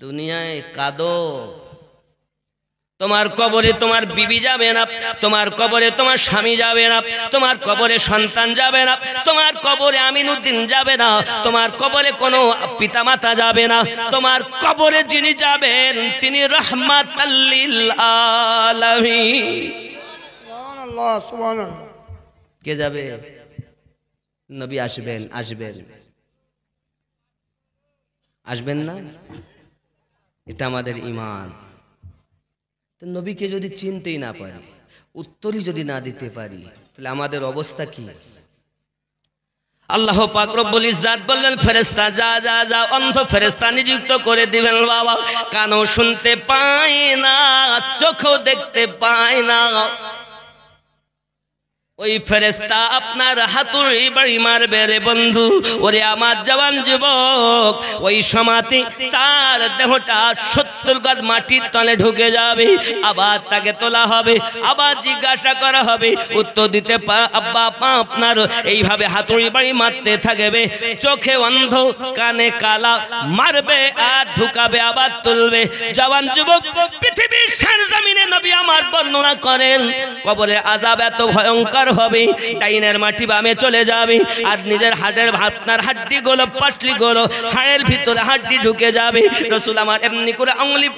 দুনিয়ায় কাঁদো, তোমার কবরে তোমার বিবি যাবে না, তোমার কবরে তোমার স্বামী যাবে না, তোমার কবরে সন্তান যাবে না, তোমার কবরে আমিনুদ্দিন যাবে না, তোমার কবরে কোনো পিতামাতা যাবে না, তোমার কবরে যিনি যাবেন তিনি রাহমাতাল লিল আলামিন। সুবহানাল্লাহ সুবহানাল্লাহ। কে যাবে? নবী আসবেন, আসবেন, আসবেন না? এটা আমাদের ঈমান। তো নবীকে যদি চিনতেই না পারি, উত্তরই যদি না দিতে পারি, তাহলে আমাদের অবস্থা কি? আল্লাহ পাক রব্বুল ইজ্জাত বললেন, ফেরেশতা যা যা যা, অন্ধ ফেরেশতা নিযুক্ত করে দিবেন বাবা। কানও শুনতে পায় না, চোখও দেখতে পায় না, ওই ফেরেশতা আপনার হাতুড়ি বাড়ি মারবে রে বন্ধু। ওরে আমার জওয়ান যুবক, ওই সমাতে তার দেহটা 70 গজ মাটির তলে ঢুকে যাবে। আবার তাকে তোলা হবে, আবার জিজ্ঞাসা করা হবে, উত্তর দিতে আব্বা আপনার এইভাবে হাতুড়ি বাড়ি মারতে থাকবে। চোখে অন্ধ, কানে কালা, মারবে আর ঢুকাবে আবার তুলবে। জওয়ান যুবক, পৃথিবীর সরজমিনে নবী আমার বর্ণনা করেন কবরে আযাব এত ভয়ঙ্কর হবে, ডাইনের মাটি বামে চলে যাবে আর নিজের হাড়ের আপনার হাড্ডি গুলো পাটলি গুলো হাড়ের ভিতরে হাড্ডি ঢুকে যাবে। রাসূল আমার এমনি করে আঙ্গুলি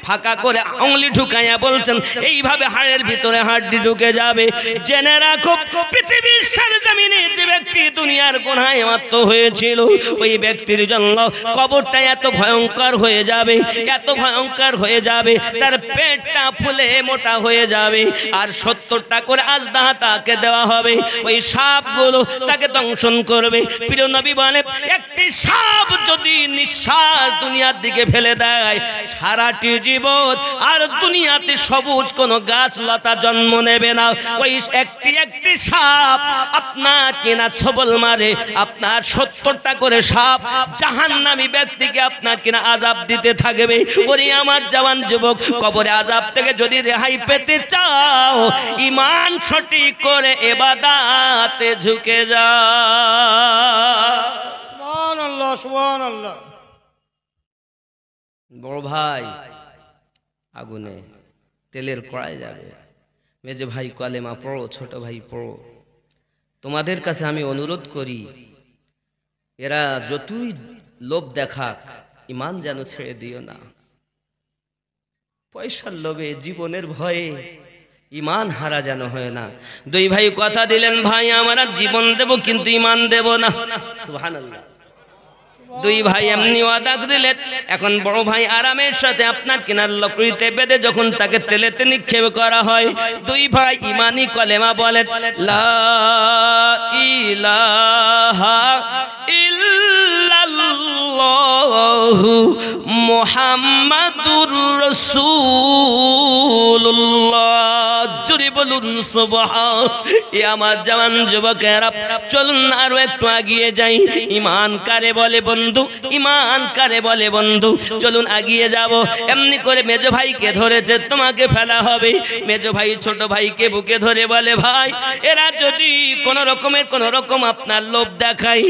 ফাঁকা করে আঙ্গুলি ঢুকাইয়া বলছেন এইভাবে হাড়ের ভিতরে হাড্ডি ঢুকে যাবে। জেনে রাখো পৃথিবীর সরজমিনে যে ব্যক্তি দুনিয়ার গুনাহে মত্ত হয়েছিল ওই ব্যক্তির জন্য কবরটা এত ভয়ঙ্কর হয়ে যাবে, এত ভয়ঙ্কর হয়ে যাবে, তার পেটটা ফুলে মোটা হয়ে যাবে আর 70টা করে আজদাহা তাকে দেওয়া হবে। ওই সাপগুলো তাকে দংশন করবে। প্রিয় নবী বলে একটি সাপ যদি নিঃশ্বাস দুনিয়ার দিকে ফেলে দেয়, সারাটি জীবন আর দুনিয়াতে সবুজ কোনো গাছ লতা জন্ম নেবে না। ওই একটি সাপ আপনার কিনা ছবল মারে, আপনার 70টা করে সাপ জাহান্নামী ব্যক্তিকে আপনার কিনা আযাব দিতে থাকবে। ওরে আমার জওয়ান যুবক, কবরে আযাব থেকে যদি রেহাই পেতে চাও, ঈমান সঠিক করে ইবাদতে ঝুঁকে যাও। সুবহানাল্লাহ, সুবহানাল্লাহ। বড় ভাই আগুনে তেলের কড়াই যাবে, মেজে ভাই কলেমা পড়ো, ছোট ভাই পড়ো। তোমাদের কাছে আমি অনুরোধ করি, এরা যতই লোভ দেখাক ঈমান যেন ছেড়ে দিও না। পয়সার লোভে, জীবনের ভয়ে ঈমান হারা যেন হয় না। দুই ভাই কথা দিলেন, ভাই আমরা জীবন দেব কিন্তু ঈমান দেব না। সুবহানাল্লাহ। দুই ভাই এমনি ওয়াদা দিলেন। এখন বড় ভাই আরামের সাথে আপনার কিনার লকড়িতে বেঁধে যখন তাকে তেলেতে নিক্ষেপ করা হয়, দুই ভাই ঈমানি কলেমা বলেন লা ইলাহা ইল্লাল্লাহু মুহাম্মাদুর রাসূলুল্লাহ। জোরে বলুন সুবহান। আমার জওয়ান যুবকেরা চলুন আরো একটু এগিয়ে যাই। ঈমান কারে বলে বন্ধু, ঈমান কারে বলে বন্ধু, চলুন এগিয়ে যাব। এমনি করে মেজো ভাইকে ধরেছে, তোমাকে ফেলা হবে। মেজো ভাই ছোট ভাইকে বুকে ধরে বলে ভাই এরা যদি কোন রকম আপনার লোভ দেখায়,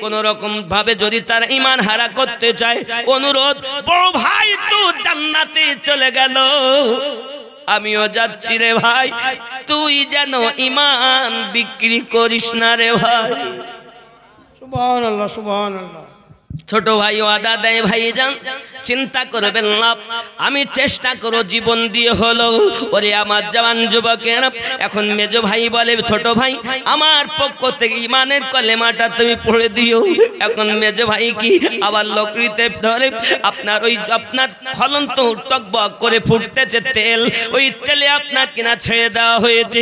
কোন রকম ভাবে যদি তার ঈমান হারা করতে চায়, অনুরোধ বড় ভাই তো জান্নাতে চলে গেল, আমিও যাচ্ছি রে ভাই, তুই যেন ঈমান বিক্রি করিস না রে ভাই। সুবহানাল্লাহ, সুবহানাল্লাহ। ছোট ভাই ওয়াদা দেয়, ভাই যান চিন্তা করবেন না, আমি চেষ্টা করো জীবন দিয়ে হলো। ওরে আমার জওয়ান যুবকেরা, এখন মেজো ভাই বলে ছোট ভাই আমার পক্ষ থেকে ঈমানের কলেমাটা তুমি পড়ে দিও। এখন মেজো ভাই কি আবার লকড়িতে ধরে আপনার ফলন্ত টকবক করে ফুটতেছে তেল, ওই তেলে আপনার কিনা ছেড়ে দেওয়া হয়েছে।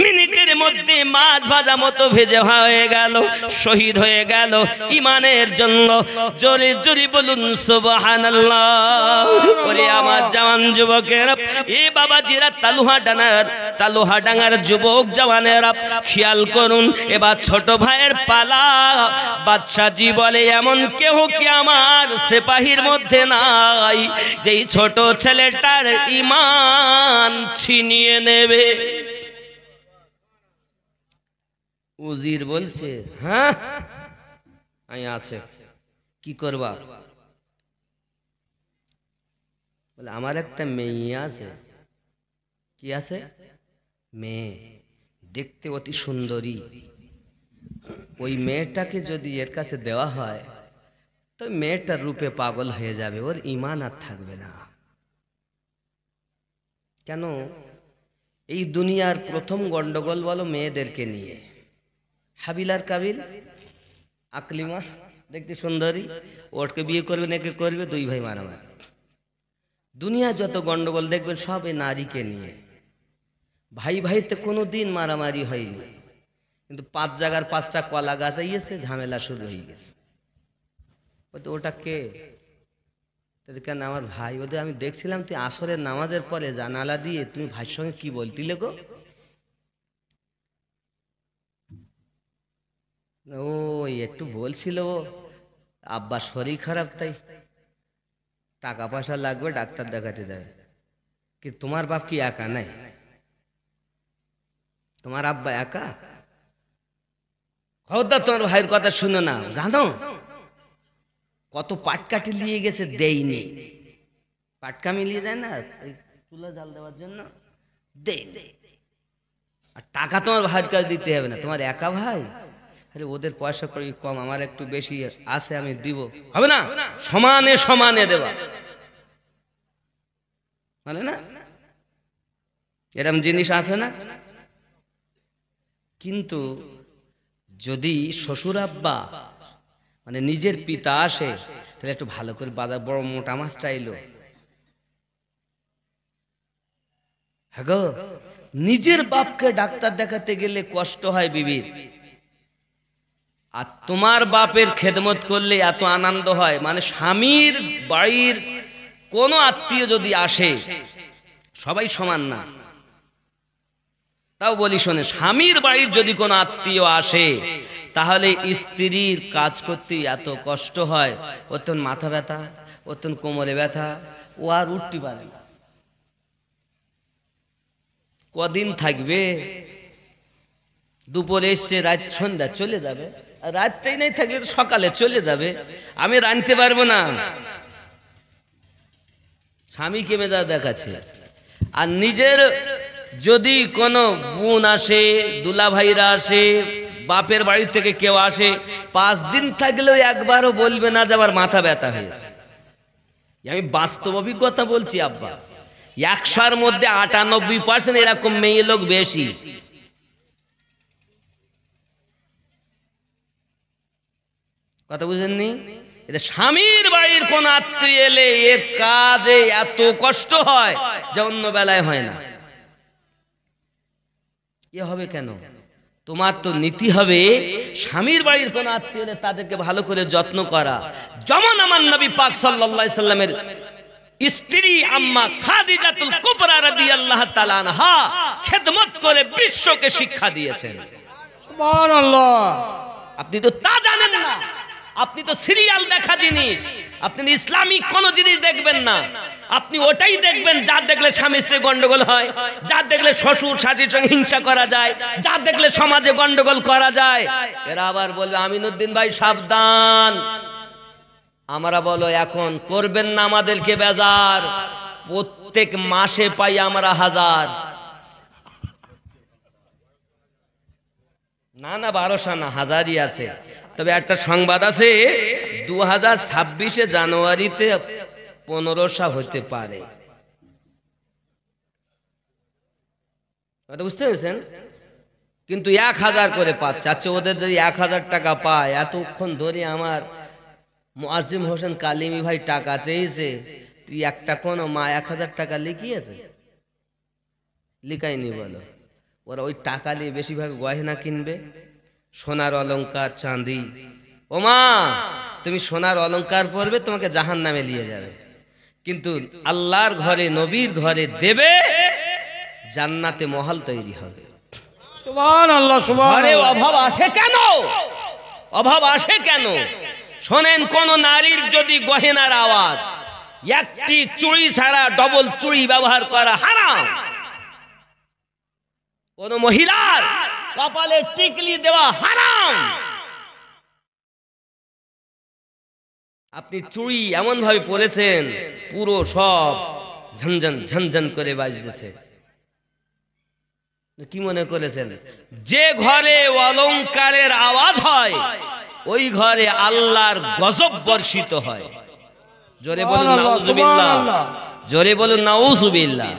মিনিটের মধ্যে মাছ ভাজা মতো ভেজে হয়ে গেল, শহীদ হয়ে গেল ঈমানের জন্য। জোরে জোরে বলুন সুবহানাল্লাহ। ওরে আমার জওয়ান যুবকেরা, এ বাবাজিরা, তালুহা ডাঙ্গার যুবক জওয়ানেরা খেয়াল করুন, এবার ছোট ভাইয়ের পালা। বাদশাজি বলে এমন কেউ কি আমার সিপাহীর মধ্যে নাই যেই ছোট ছেলেটার ঈমান ছিনিয়ে নেবে? উজির বলছে হ্যাঁ আমি আছে, কি করবা? বলে আমার একটা মেয়ে আছে। কি আছে? মেয়ে, দেখতে অতি সুন্দরী। ওই মেয়েটাকে যদি এর কাছে দেওয়া হয় তো মেয়েটার রূপে পাগল হয়ে যাবে, ওর ঈমান আর থাকবে না। কেন? এই দুনিয়ার প্রথম গন্ডগোল বলো মেয়েদেরকে নিয়ে। হাবিল আর কাবিল, আকলিমা দেখতে সুন্দরী, ওরকে বিয়ে করবে নাকি করবে, দুই ভাই মারামারি। দুনিয়া যত গন্ডগোল দেখবেন সব এই নারীকে নিয়ে। ভাই ভাইতে কোনো দিন মারামারি হয়নি, কিন্তু 5 জায়গার 5টা কলা গাছ আইয়েছে, ঝামেলা শুরু হয়ে গেছে। ওটা কে? কেন? আমার ভাই। ওদের আমি দেখছিলাম তুই আসরের নামাজের পরে জানালা দিয়ে তুমি ভাইয়ের সঙ্গে কি বলতিলে গো? ওই একটু বলছিল আব্বা শরীর খারাপ, তাই টাকা পয়সা লাগবে, ডাক্তার দেখাতে যাবে। কি তোমার বাপ কি একা নাই? তোমার আব্বা একা? খবরদার তোমার ভাইয়ের কথা শুনো না। জানো কত পাটকাঠি নিয়ে গেছে, দেয়নি। পাটকা মিলিয়ে যায় না এই চুলা জাল দেওয়ার জন্য, দেয়নি। আর টাকা তোমার ভাইয়ের কাছে দিতে হবে না, তোমার একা ভাই। আরে ওদের পয়সা করি কম, আমার একটু বেশি আছে, আমি দিব, হবে না? সমানে সমানে দেওয়া, মানে না এরকম জিনিস আছে না? কিন্তু যদি শ্বশুর আব্বা মানে নিজের পিতা আসে, তাহলে একটু ভালো করে বাজার, বড় মোটা মাছটা এলো, হ্যাঁ গো, নিজের বাপকে ডাক্তার দেখাতে গেলে কষ্ট হয় বিবির, আর তোমার বাপের খেদমত করলে এত আনন্দ হয়। মানে স্বামীর বাড়ির কোন আত্মীয় যদি আসে, সবাই সমান না, তাও বলি শোনে, স্বামীর বাড়ির যদি কোনো আত্মীয় আসে, তাহলে স্ত্রীর কাজ করতে এত কষ্ট হয়, ওর তখন মাথা ব্যথা, ওর তখন কোমরে ব্যথা, ও আর উঠতে পারে না। কদিন থাকবে? দুপুরে এসছে, রাত সন্ধ্যা চলে যাবে, আর রাতটাই নাই থাকলে তো সকালে চলে যাবে, আমি রাঁধতে পারবো না। স্বামীকে মেজাজ দেখাচ্ছে। আর নিজের যদি কোনো বোন আসে, দুলা ভাইরা আসে, বাপের বাড়ি থেকে কেউ আসে, 5 দিন থাকলেও একবারও বলবে না যে আমার মাথা ব্যথা হয়েছে। আমি বাস্তব অভিজ্ঞতা বলছি আব্বা, 100-র মধ্যে 98% এরকম মেয়ে লোক বেশি। কথা বুঝেননি? এটা স্বামীর বাড়ির কোন আত্মীয় এলে এর কাজে এত কষ্ট হয় যে অন্য বেলায় হয় না। এ হবে কেন? তোমার তো নীতি হবে স্বামীর বাড়ির কোন আত্মীয় এলে তাদেরকে ভালো করে যত্ন করা। যেমন আমার নবী পাক সাল্লাল্লাহু আলাইহি সাল্লামের স্ত্রী আম্মা খাদিজাতুল কুবরা রাদিয়াল্লাহু তাআলা আনহা খেদমত করে বিশ্বকে শিক্ষা দিয়েছেন। সুবহানাল্লাহ। আপনি তো তা জানেন না, আপনি তো সিরিয়াল দেখা জিনিস, আপনি ইসলামিক কোন জিনিস দেখবেন না, আপনি ওটাই দেখবেন যা দেখলে স্বামী স্ত্রী গন্ডগোল হয়, যা দেখলে শ্বশুর শাশুড়ির সঙ্গে হিংসা করা যায়, যা দেখলে সমাজে গন্ডগোল করা যায়। এরা আবার বলবে আমিনুদ্দিন ভাই সাবধান। আমরা বলো এখন করবেন না আমাদেরকে বেজার, প্রত্যেক মাসে পাই আমরা 1000, না 1200 না, 1000ই আছে। তবে একটা সংবাদ আছে, 2026 জানুয়ারিতে 1500 হতে পারে। বুঝতে পেরেছেন? কিন্তু 1000 করে পাচ্ছে। আচ্ছা, ওদের যদি 1000 টাকা পায়, এতক্ষণ ধরে আমার মুআজ্জিম হোসেন কালিমি ভাই টাকা চেয়েছে, তুই একটা কোন মা 1000 টাকা লিখিয়েছে? লিখাইনি বলো। ওরা ওই টাকা নিয়ে বেশিরভাগ গয়না কিনবে, সোনার অলংকার, চাঁদি। ও মা, তুমি সোনার অলংকার পরবে, তোমাকে জাহান্নামে নিয়ে যাবে। কিন্তু আল্লাহর ঘরে, নবীর ঘরে দেবে, জান্নাতে মহল তৈরি হবে। সুবহানাল্লাহ, সুবহানাল্লাহ। অভাব আসে কেন? অভাব আসে কেন? শোনেন, কোন নারীর যদি গহেনার আওয়াজ, একটি চুড়ি ছাড়া ডবল চুড়ি ব্যবহার করা হারাম। কোন মহিলার কপালে টিকলি দেওয়া হারাম। আপনি চুড়ি এমন ভাবে পরেছেন, পুরো সব ঝনঝন ঝনঝন করে বাজতেছে। কি মনে করেছেন? যে ঘরে অলংকারের আওয়াজ হয়, ওই ঘরে আল্লাহর গজব বর্ষিত হয়। জোরে বলুন নাউজুবিল্লাহ, জোরে বলুন নাউজুবিল্লাহ।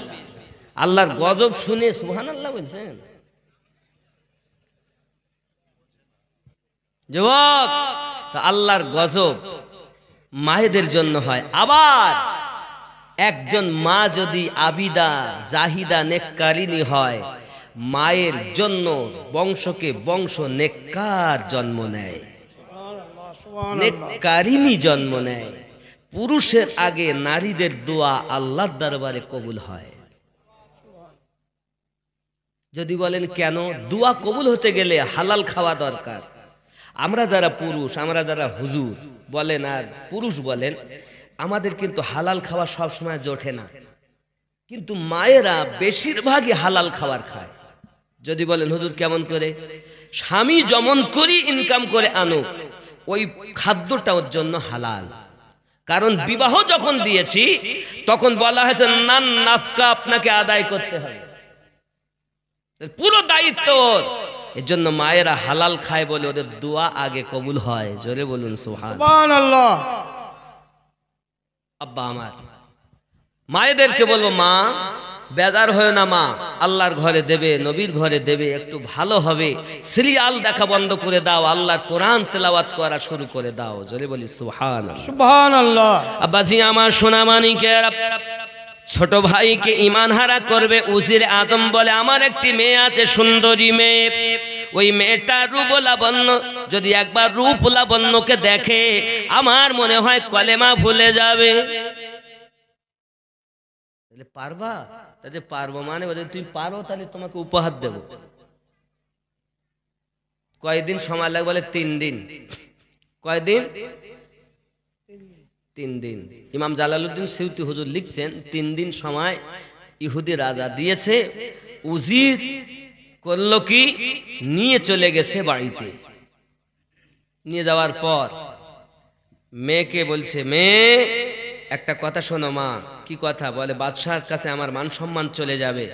আল্লাহর গজব শুনে সুবহানাল্লাহ বলছেন? যুবক, তো আল্লাহর গজব মায়েদের জন্য হয়। আবার একজন মা যদি আবিদা, জাহিদা, নেককারিনী হয়, মায়ের জন্য বংশকে বংশ নেককার জন্ম নেয়, নেককারিনী জন্ম নেয়। পুরুষের আগে নারীদের দোয়া আল্লাহর দরবারে কবুল হয়। যদি বলেন কেন? দোয়া কবুল হতে গেলে হালাল খাওয়া দরকার। আমরা যারা পুরুষ, আমরা যারা হুজুর বলেন আর পুরুষ বলেন, আমাদের কিন্তু হালাল খাওয়া সব সময় জোটে না, কিন্তু মায়েরা বেশিরভাগই হালাল খাবার খায়। যদি বলেন হুজুর কেমন করে, স্বামী যেমন করি ইনকাম করে আনুক, ওই খাদ্যটা ওর জন্য হালাল। কারণ বিবাহ যখন দিয়েছি তখন বলা হয়েছে নান নাফকা আপনাকে আদায় করতে হবে, পুরো দায়িত্ব ওর। এর জন্য মায়েরা হালাল খায় বলে ওদের দোয়া আগে কবুল হয়। জোরে বলুন সুবহানাল্লাহ। আব্বা আমার, মায়েদেরকে বলবো মা বেজার হয় না, মা আল্লাহর ঘরে দেবে, নবীর ঘরে দেবে, একটু ভালো হবে, সিরিয়াল দেখা বন্ধ করে দাও, আল্লাহর কোরআন তেলাওয়াত করা শুরু করে দাও। জোরে বলি সুবহানাল্লাহ। সুবহানাল্লাহ। আব্বাজি আমার সোনা মানিকের, ছোট ভাইকে ইমান হারা করবে উজির আদম বলে আমার একটি মেয়ে আছে, সুন্দরী মেয়ে। ওই মেয়েটা রূপ লাবণ্য, যদি একবার রূপ লাবণ্যকে দেখে আমার মনে হয় কলেমা ভুলে যাবে। পারবা? তাহলে পারবো মানে তুমি পারো, তাহলে তোমাকে উপহার দেব। কয়দিন সময় লাগবে? বলে 3 দিন। কয়দিন? 3 দিন। ইমাম জালালউদ্দিন সিউতি হুজুর লিখছেন 3 দিন সময় ইহুদি রাজা দিয়েছে। উজির করলো কি, নিয়ে চলে গেছে বাড়িতে। নিয়ে যাওয়ার পর মেয়েকে বলছে, মেয়ে একটা কথা শোনো। মা কি কথা? বলে বাদশার কাছে আমার মান সম্মান চলে যাবে,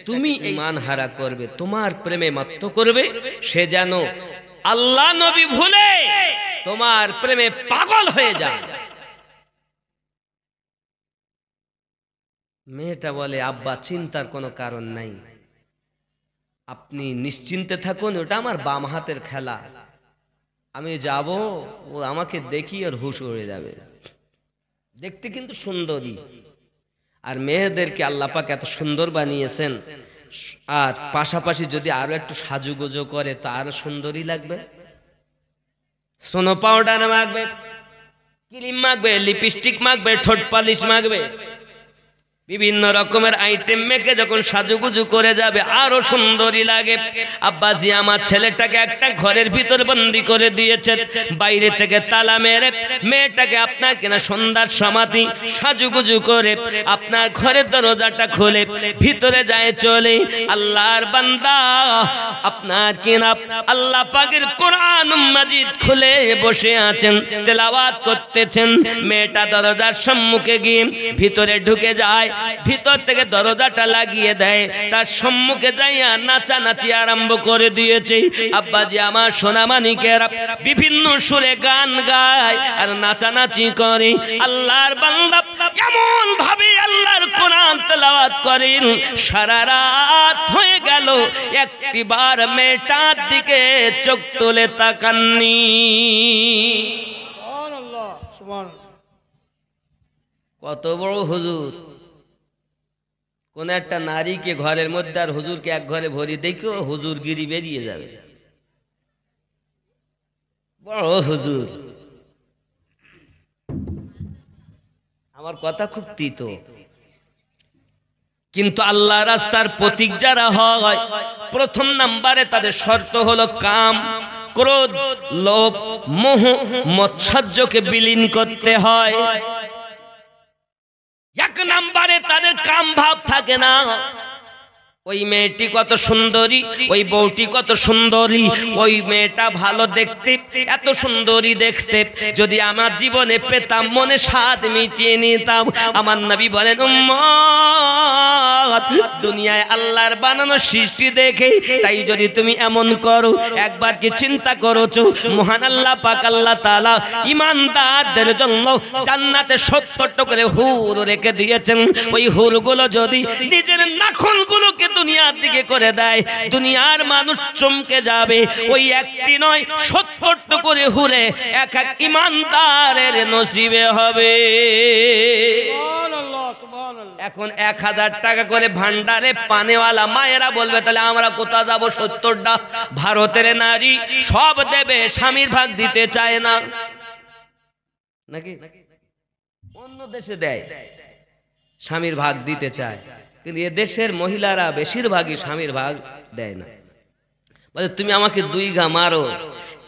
তুমি ঈমান হারা করবে, তোমার প্রেমে মত্ত করবে, সে যেন আল্লাহ নবী ভুলে তোমার প্রেমে পাগল হয়ে যায়। মেয়েটা বলে আব্বা চিন্তার কোনো কারণ নাই, আপনি নিশ্চিন্তে থাকুন, ওটা আমার বাম হাতের খেলা, আমি যাব, ও আমাকে দেখি আর হুশ উড়ে যাবে। দেখতে কিন্তু সুন্দরী, আর মেয়েদেরকে আল্লাহ পাক এত সুন্দর বানিয়েছেন, আর পাশাপাশি যদি আরো একটু সাজুগুজো করে তো আরো সুন্দরী লাগবে। সোনো পাউডার মাখবে, ক্রিম মাখবে, লিপস্টিক মাখবে, ঠোঁট পালিশ মাখবে, বিভিন্ন রকমের আইটেম মেখে যখন সাজুগুজু করে যাবে আরো সুন্দরী লাগে। আব্বাজি আমার ছেলেটাকে একটা ঘরের ভিতর বন্দি করে দিয়েছেন, বাইরে থেকে তালা মেরে মেয়েটাকে আপনার কিনা সন্ধ্যার সমাধি সাজুগুজু করে আপনার ঘরের দরজাটা খুলে ভিতরে যায় চলে। আল্লাহর বান্দা আপনার কিনা আল্লাহ পাকের কোরআন মাজিদ খুলে বসে আছেন, তেলাওয়াত করতেছেন। মেয়েটা দরজার সম্মুখে গিয়ে ভিতরে ঢুকে যায়, ভিতর থেকে দরজাটা লাগিয়ে দেয়, তার সম্মুখে যাইয়া নাচানাচি আরম্ভ করে দিয়েছে। আব্বাজি আমার সোনা মানিকেরা বিভিন্ন সুরে গান গায় আর নাচানাচি করে। আল্লাহর বান্দা এমন ভাবে আল্লাহর কোরআন তেলাওয়াত করেন, সারা রাত হয়ে গেল একটিবার মেয়েটার দিকে চোখ তুলে তাকাননি। সুবহানাল্লাহ। সুবহানাল্লাহ। কত বড় হুজুর! কোন একটা নারীকে ঘরের মধ্যে আর হুজুরকে এক ঘরে ভরি দেখো, হুজুরগিরি বেরিয়ে যাবে। বড় হুজুর। আমার কথা খুব তিতো, কিন্তু আল্লাহ রাস্তার প্রতীক যারা হয়, প্রথম নাম্বারে তাদের শর্ত হলো কাম, ক্রোধ, লোভ, মোহ, মৎসর্যকে বিলীন করতে হয়। এক নাম্বারে তাদের কাম ভাব থাকে না। ওই মেয়েটি কত সুন্দরী, ওই বউটি কত সুন্দরী, ওই মেয়েটা ভালো দেখতে, এত সুন্দরী দেখতে, যদি আমার জীবনে পেতাম মনে স্বাদ মিটিয়ে নিতাম। আমার নবী বলেন উম্মত, দুনিয়ায় আল্লাহর বানানো সৃষ্টি দেখে তাই যদি তুমি এমন করো, একবার কি চিন্তা করেছো মহান আল্লাহ পাক আল্লাহ তাআলা ঈমানদারদের জন্য জান্নাতে 70টা করে হুর রেখে দিয়েছেন। ওই হুরগুলো যদি নিজের নাখনগুলোকে দুনিয়ার দিকে করে দেয়, দুনিয়ার মানুষ চমকে যাবে। ওই একটি নয় 70টা করে হুরে এক এক ঈমানদারের নসিবে হবে। সুবহানাল্লাহ। সুবহানাল্লাহ। এখন 1000 টাকা করে ভান্ডারে পানেওয়ালা মায়েরা বলবে তাহলে আমরা কোথায় যাব? 70টা ভারতের নারী সব দেবে, স্বামীর ভাগ দিতে চায় না নাকি? অন্য দেশে দেয়, স্বামীর ভাগ দিতে চায়, কিন্তু এ দেশের মহিলারা বেশিরভাগই স্বামীর ভাগ দেয় না। বলে তুমি আমাকে 2 ঘা মারো,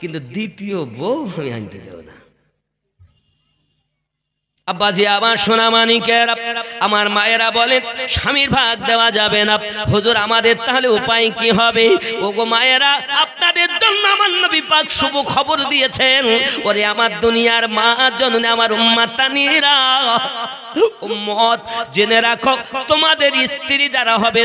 কিন্তু দ্বিতীয় বউ আমি আনতে দেব না। আব্বাজি আমার সোনা মানিকের, আমার মায়েরা বলেন স্বামীর ভাগ দেওয়া যাবে না। হুজুর আমাদের তাহলে উপায় কি হবে? ওগো মায়েরা, আপনাদের জন্য আমার নবী পাক শুভ খবর দিয়েছেন। ওরে আমার দুনিয়ার মা জননী, আমার উম্মাতানিরা, উম্মত জেনে রাখো, তোমাদের স্ত্রী যারা হবে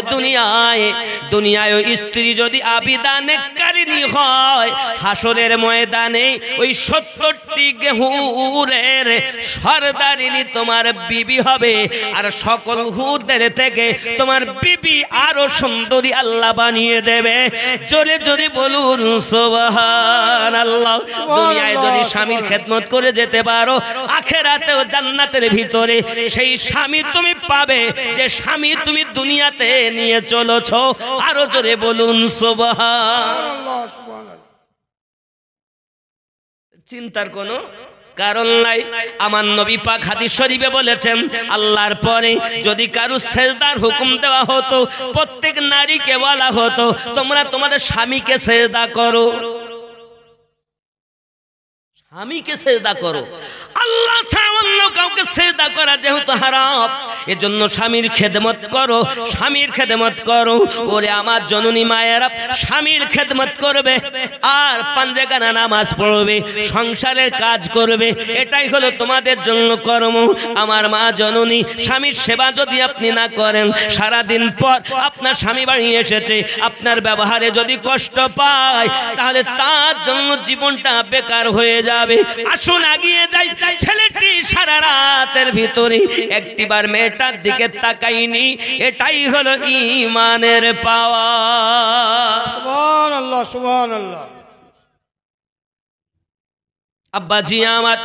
দুনিয়ায় স্ত্রী যদি আবিদা নেককারিনী হয়, হাসরের ময়দানে ওই 70টি গেহুরের সরদারিনী তোমার বিবি হবে। আর সকল হুরদের থেকে তোমার বিবি আরো সুন্দরী আল্লাহ বানিয়ে দেবে। জোরে জোরে বলুন সুবহানাল্লাহ। দুনিয়ায় যদি স্বামীর খেদমত করে যেতে পারো, আখিরাতেও জান্নাতের ভিতরে সেই স্বামী তুমি পাবে যে স্বামী তুমি দুনিয়াতে নিয়ে চলেছো। আরো জোরে বলুন সুবহানাল্লাহ। চিন্তার কোনো কারণ নাই। আমার নবী পাক হাদিস শরীফে বলেছেন, আল্লাহর পরে যদি কারো সেজদার হুকুম দেওয়া হতো, প্রত্যেক নারীকে বলা হতো তোমরা তোমাদের স্বামীকে সেজদা করো, স্বামীকে সেজদা করো। আল্লাহ ছাড়া অন্য কাউকে সেজদা করা যেহেতু হারাম, এজন্য স্বামীর খেদমত করো, স্বামীর খেদমত করো। ওরে আমার জননী মায়েরা, স্বামীর খেদমত করবে আর পাঞ্জেগানা নামাজ পড়বে, সংসারের কাজ করবে, এটাই হলো তোমাদের জন্য কর্ম। আমার মা জননী, স্বামীর সেবা যদি আপনি না করেন, সারাদিন পর আপনার স্বামী বাড়ি এসেছে, আপনার ব্যবহারে যদি কষ্ট পায়, তাহলে তার জন্য জীবনটা বেকার হয়ে যায়। আসুন আগিয়ে যাই। ছেলেটি সারা রাতের ভিতরে একটিবার মেয়েটার দিকে তাকাইনি, এটাই হলো ঈমানের পাওয়া। সুবহানাল্লাহ, সুবহানাল্লাহ। আব্বাজি আমার,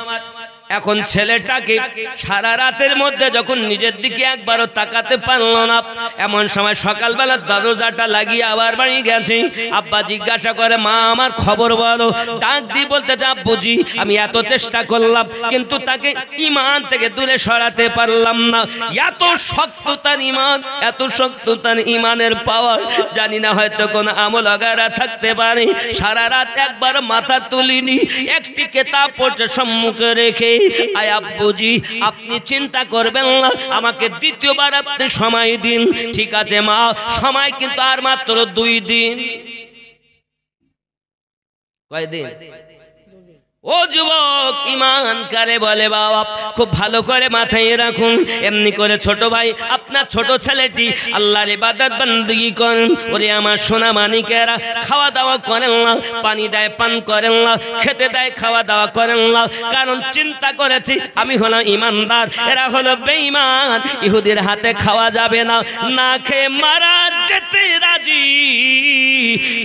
এখন ছেলেটাকে সারা রাতের মধ্যে যখন নিজের দিকে একবারও তাকাতে পারলো না, এমন সময় সকালবেলা দরজাটা লাগিয়ে আবার বাড়ি গেছে। আব্বা জিজ্ঞাসা করে, মা আমার খবর বলো। ডাক দিয়ে বলতে যা, আব্বুজি আমি এত চেষ্টা করলাম কিন্তু তাকে ঈমান থেকে দূরে সরাতে পারলাম না। এত শক্ত তার ঈমান, এত শক্ত তার ঈমানের পাওয়ার, জানি না হয়তো কোন আমল আগারা থাকতে পারে। সারা রাত একবার মাথা তুলিনি, একটি কিতাব পড়ছে সম্মুখে রেখে। আয় আব্বুজি, আপনি চিন্তা করবেন না, আমাকে দ্বিতীয়বার আপনি সময় দিন। ঠিক আছে মা, সময় কিন্তু আর মাত্র 2 দিন। কয়দিন? ও যুবক, ঈমান কারে বলে বাবা, খুব ভালো করে মাথায় রাখুন। এমনি করে ছোট ভাই, আপনার ছোট ছেলেটি আল্লাহর ইবাদত বندگی করেন। ওরে আমার সোনা মানিকেরা, খাওয়া দাওয়া করেন না, পানি দেয় পান করেন না, খেতে দেয় খাওয়া দাওয়া করেন না। কারণ চিন্তা করেছি আমি হলাম ইমানদার, এরা হলো বেঈমান। ইহুদির হাতে খাওয়া যাবে না, না খেয়ে মারা যেতে রাজি,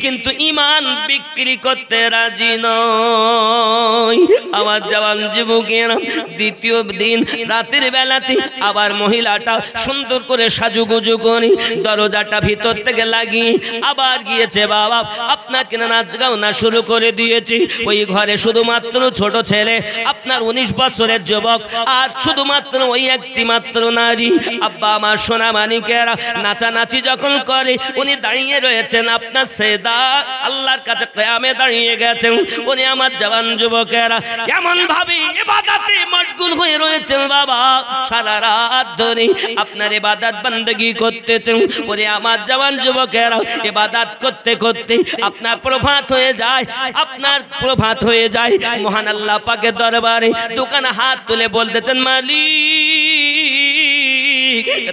কিন্তু ঈমান বিক্রি করতে রাজি নয়। আমার জওয়ান যুবকেরা, দ্বিতীয় দিন রাতের বেলাতে আবার মহিলাটা সুন্দর করে সাজুগুজু করে দরজাটা ভিতর থেকে লাগিয়ে আবার গিয়েছে। বাবা আপনাকে নাচ গাওয়া শুরু করে দিয়েছি। ওই ঘরে শুধুমাত্র ছোট ছেলে, আপনার 19 বছরের যুবক, আর শুধুমাত্র ওই একটি মাত্র নারী। আব্বা আমার সোনা মানিকেরা, নাচানাচি যখন করে উনি দাঁড়িয়ে রয়েছেন আপনার সেজদা, আল্লাহর কাছে কিয়ামে দাঁড়িয়ে গেছেন। উনি আমার জওয়ান যুবকেরা এমন ভাবে ইবাদতে মশগুল হয়ে রয়েছেন বাবা, সারা রাত ধরে আপনার ইবাদত বندگی করতেছেন। ওরে আমার জওয়ান যুবকেরা, ইবাদত করতে করতে আপনার প্রভাত হয়ে যায়, আপনার প্রভাত হয়ে যায়। মহান আল্লাহ পাকের দরবারে দোকানে হাত তুলে বলতেছেন, মালিক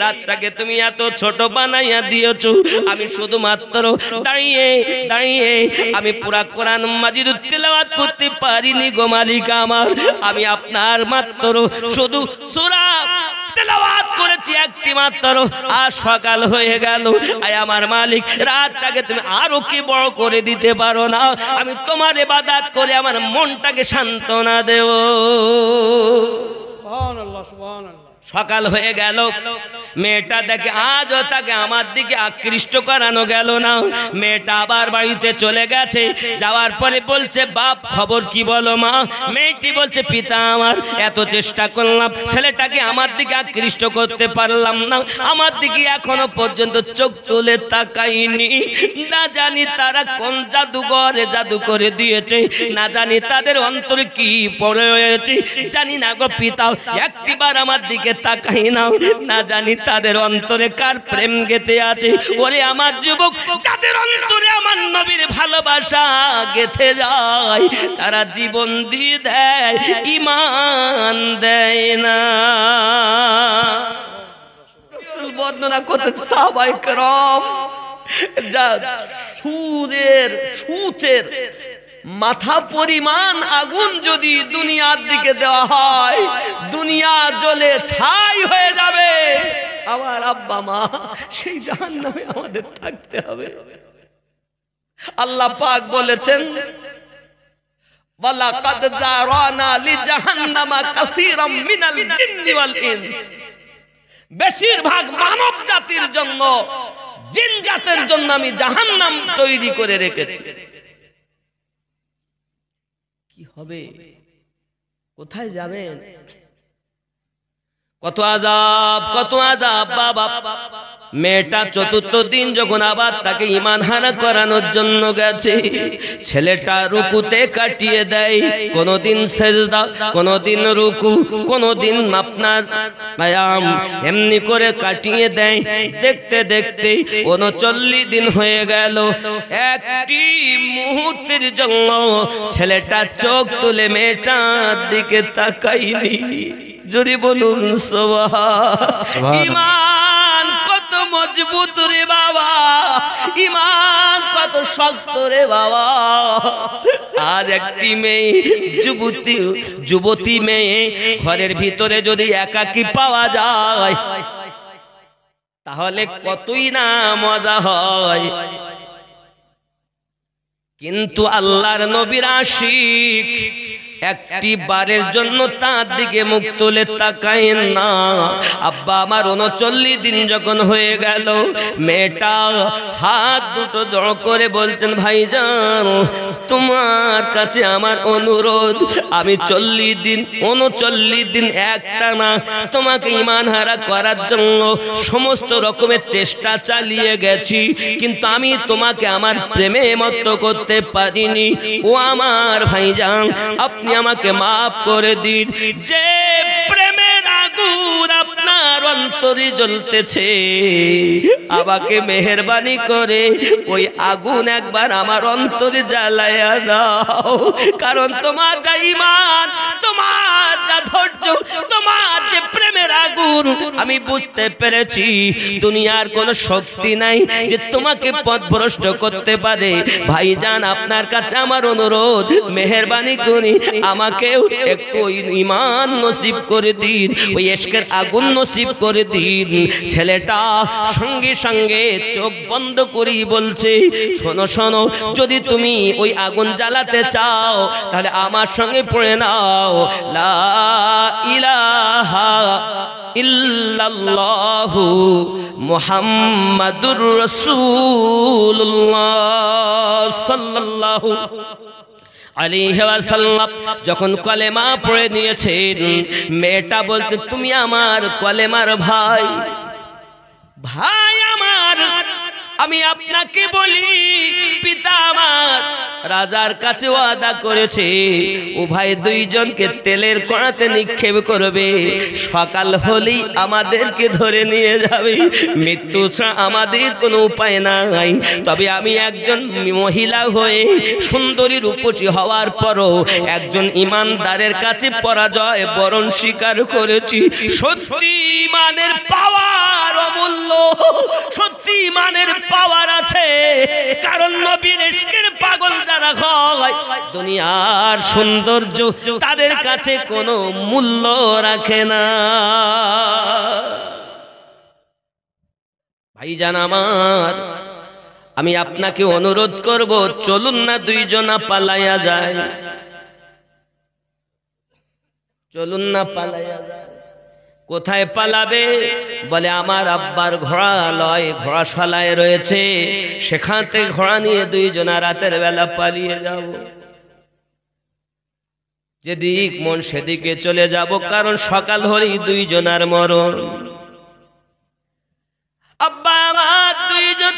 রাতটাকে তুমি এত ছোট বানাইয়া দিয়েছো, আমি শুধুমাত্র দাঁড়িয়ে দাঁড়িয়ে আমি পুরা কোরআন মাজিদ তিলাওয়াত করতে পারিনি গো মালিক আমার। আমি আপনার মাত্র শুধু সূরা তেলাওয়াত করেছি একটি মাত্র, আর সকাল হয়ে গেল। আয় আমার মালিক, রাতটাকে তুমি আরো কি বড় করে দিতে পারো না? আমি তোমার ইবাদত করে আমার মনটাকে সান্ত্বনা দেব। সুবহানাল্লাহ, সুবহানাল্লাহ। সকাল হয়ে গেল, মেয়েটা দেখে আজও তাকে আমার দিকে আকৃষ্ট করানো গেল না। মেয়েটা আবার বাড়িতে চলে গেছে, যাওয়ার পরে বলছে বাপ খবর কি বলো মা? মেয়েটি বলছে পিতা আমার এত চেষ্টা করলাম ছেলেটাকে আমার দিকে আকৃষ্ট করতে পারলাম না, আমার দিকে এখনো পর্যন্ত চোখ তুলে তাকাইনি। না জানি তারা কোন জাদুঘরে জাদু করে দিয়েছে, না জানি তাদের অন্তরে কি পড়ে রয়েছে, জানি না গো পিতা, একটিবার আমার দিকে তাকাই নাও, না জানি তাদের অন্তরে কার প্রেম গেঁথে আছে। ওরে আমার যুবক, যাদের অন্তরে আমার নবীর ভালোবাসা গেঁথে যায় তারা জীবন দিয়ে দেয়, ঈমান দেয় না। রাসূল বর্ণনা করতে সাহাবায়ে কেরাম যা সূচের মাথা পরিমাণ আগুন যদি দুনিয়ার দিকে দেওয়া হয়, দুনিয়া জ্বলে ছাই হয়ে যাবে। আমার আব্বা মা সেই জাহান্নামে আমাদের থাকতে হবে। আল্লাহ পাক বলেছেন ওয়ালাকাদ জারানা লিজাহান্নামা কাসীরাম মিনাল জিন্নি ওয়াল ইনস, বেশিরভাগ মানব জাতির জন্য, জিন জাতের জন্য আমি জাহান্নাম তৈরি করে রেখেছি। কি হবে, কোথায় যাবেন? কত আযাব, কত আযাব বাবা। মেয়েটা চতুর্থ দিন যখন আবার তাকে ঈমান হারা করানোর জন্য গেছে, ছেলেটা রুকুতে কাটিয়ে দেয়, কোনদিন সেজদা, কোনদিন রুকু, কোনদিন আপনার কিয়াম, এমনি করে কাটিয়ে দেয়। দেখতে দেখতে 39 দিন হয়ে গেল, একটি মুহূর্তের জন্য ছেলেটা চোখ তুলে মেয়েটার দিকে তাকায়নি। যদি বলুন সুবহান। ঈমান কত মজবুত রে বাবা, ঈমান কত শক্ত রে বাবা। আজ একটি মেয়ে, যুবতী মেয়ে ঘরের ভিতরে যদি একাকী পাওয়া যায় তাহলে কতই না মজা হয়। কিন্তু আল্লাহর নবীর আশিক একটি বারের জন্য তার দিকে মুখ তুলে তাকায়েন না। আব্বা আমার 39 দিন যখন হয়ে গেল, মেয়েটা হাত দুটো জড়ো করে বলছেন ভাইজান তোমার কাছে আমার অনুরোধ, আমি 39 দিন একটানা তোমাকে ঈমান হারা করার জন্য সমস্ত রকমের চেষ্টা চালিয়ে গেছি, কিন্তু আমি তোমাকে আমার প্রেমে মত্ত করতে পারিনি। ও আমার ভাইজান, আপনি আমাকে মাফ করে দিন। যে প্রেমের আগুন আপনার অন্তরে জ্বলতেছে, আমাকে মেহেরবানি করে ওই আগুন একবার আমার অন্তরে জ্বালায়া দাও। কারণ তোমার যা ঈমান, তোমার যা ধৈর্য, তোমার যে প্রেমের আগুন, আমি বুঝতে পেরেছি দুনিয়ার কোনো শক্তি নাই যে তোমাকে পথভ্রষ্ট করতে পারে। ভাইজান আপনার কাছে আমার অনুরোধ, মেহেরবানি করে আমাকেও একটু ঈমান নসিব করে দিন, ওই ইশকের আগুন নসিব করে দিন। ছেলেটা সঙ্গে সঙ্গে চোখ বন্ধ করেই বলছে শোনো শোনো, যদি তুমি ওই আগুন জ্বালাতে চাও তাহলে আমার সঙ্গে পড়ে নাও লা ইলাহা ইল্লাল্লাহু মুহাম্মাদুর রাসূলুল্লাহ সাল্লাল্লাহু আলাইহি ওয়াসাল্লাম। যখন কলেমা পড়ে নিয়েছেন, মেয়েটা বলছে তুমি আমার কলেমার ভাই, ভাই আমার, আমি আপনাকে বলি পিতা আমার রাজার কাছে ওয়াদা করেছে ও ভাই দুইজনকে তেলের কড়াতে নিক্ষেপ করবে, সকাল হলেই আমাদেরকে ধরে নিয়ে যাবে, মৃত্যু ছাড়া আমাদের কোনো উপায় নাই। তবে আমি একজন মহিলা হয়ে সুন্দরী রূপসী হওয়ার পরও একজন ইমানদারের কাছে পরাজয় বরণ স্বীকার করেছি। সত্যি ইমানের পাওয়ার অমূল্য, সত্যি ইমানের পাওয়ার আছে, কারণ নবীর ইশকের পাগল যারা হয় দুনিয়ার সৌন্দর্য তাদের কাছে কোনো মূল্য রাখে না। ভাইজান আমার, আমি আপনাকে অনুরোধ করব চলুন না দুইজনা পালাইয়া যায়, চলুন না পালাইয়া যায়। কোথায় পালাবে? বলে আমার আব্বার ঘোড়া লয় ঘোড়াশালায় রয়েছে, সেখান থেকে ঘোড়া নিয়ে দুইজনা রাতের বেলা পালিয়ে যাব। যেদিক মন সেদিকে চলে যাব, কারণ সকাল হলেই দুইজনার মরণ। আব্বা আমার দুইজন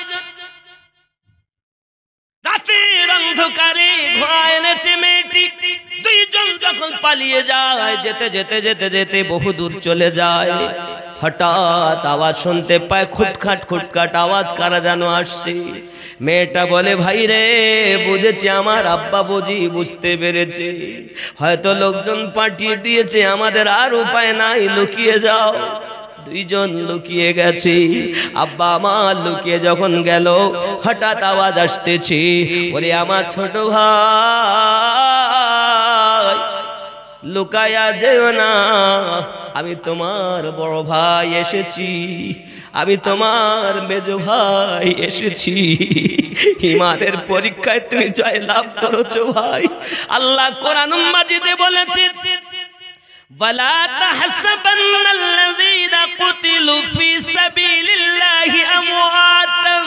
রাতের অন্ধকারে ঘোড়া এনেছে মেয়েটি, দুইজন যখন পালিয়ে যায়, যেতে যেতে যেতে যেতে বহু দূর চলে যায়, হঠাৎ আওয়াজ শুনতে পায়, খুটখাট খুটখাট আওয়াজ, কারা যেন আসছে। মেয়েটা বলে ভাই রে, বুঝেছি আমার আব্বা বুঝতে পেরেছে, হয়তো লোকজন পাঠিয়ে দিয়েছে, আমাদের আর উপায় নাই, লুকিয়ে যাও। দুইজন লুকিয়ে গেছে। আব্বা আমার লুকিয়ে যখন গেল, হঠাৎ আওয়াজ আসতেছে, ওরে আমার ছোট ভাই লুকায়া যেও না, আমি তোমার বড় ভাই এসেছি, আমি তোমার মেজো ভাই এসেছি, ঈমানের পরীক্ষায় তুমি জয় লাভ করেছো ভাই। আল্লাহ কোরআন মাজিদে বলেছেন, ولا تحسبن الذين قتلوا في سبيل الله أمواتا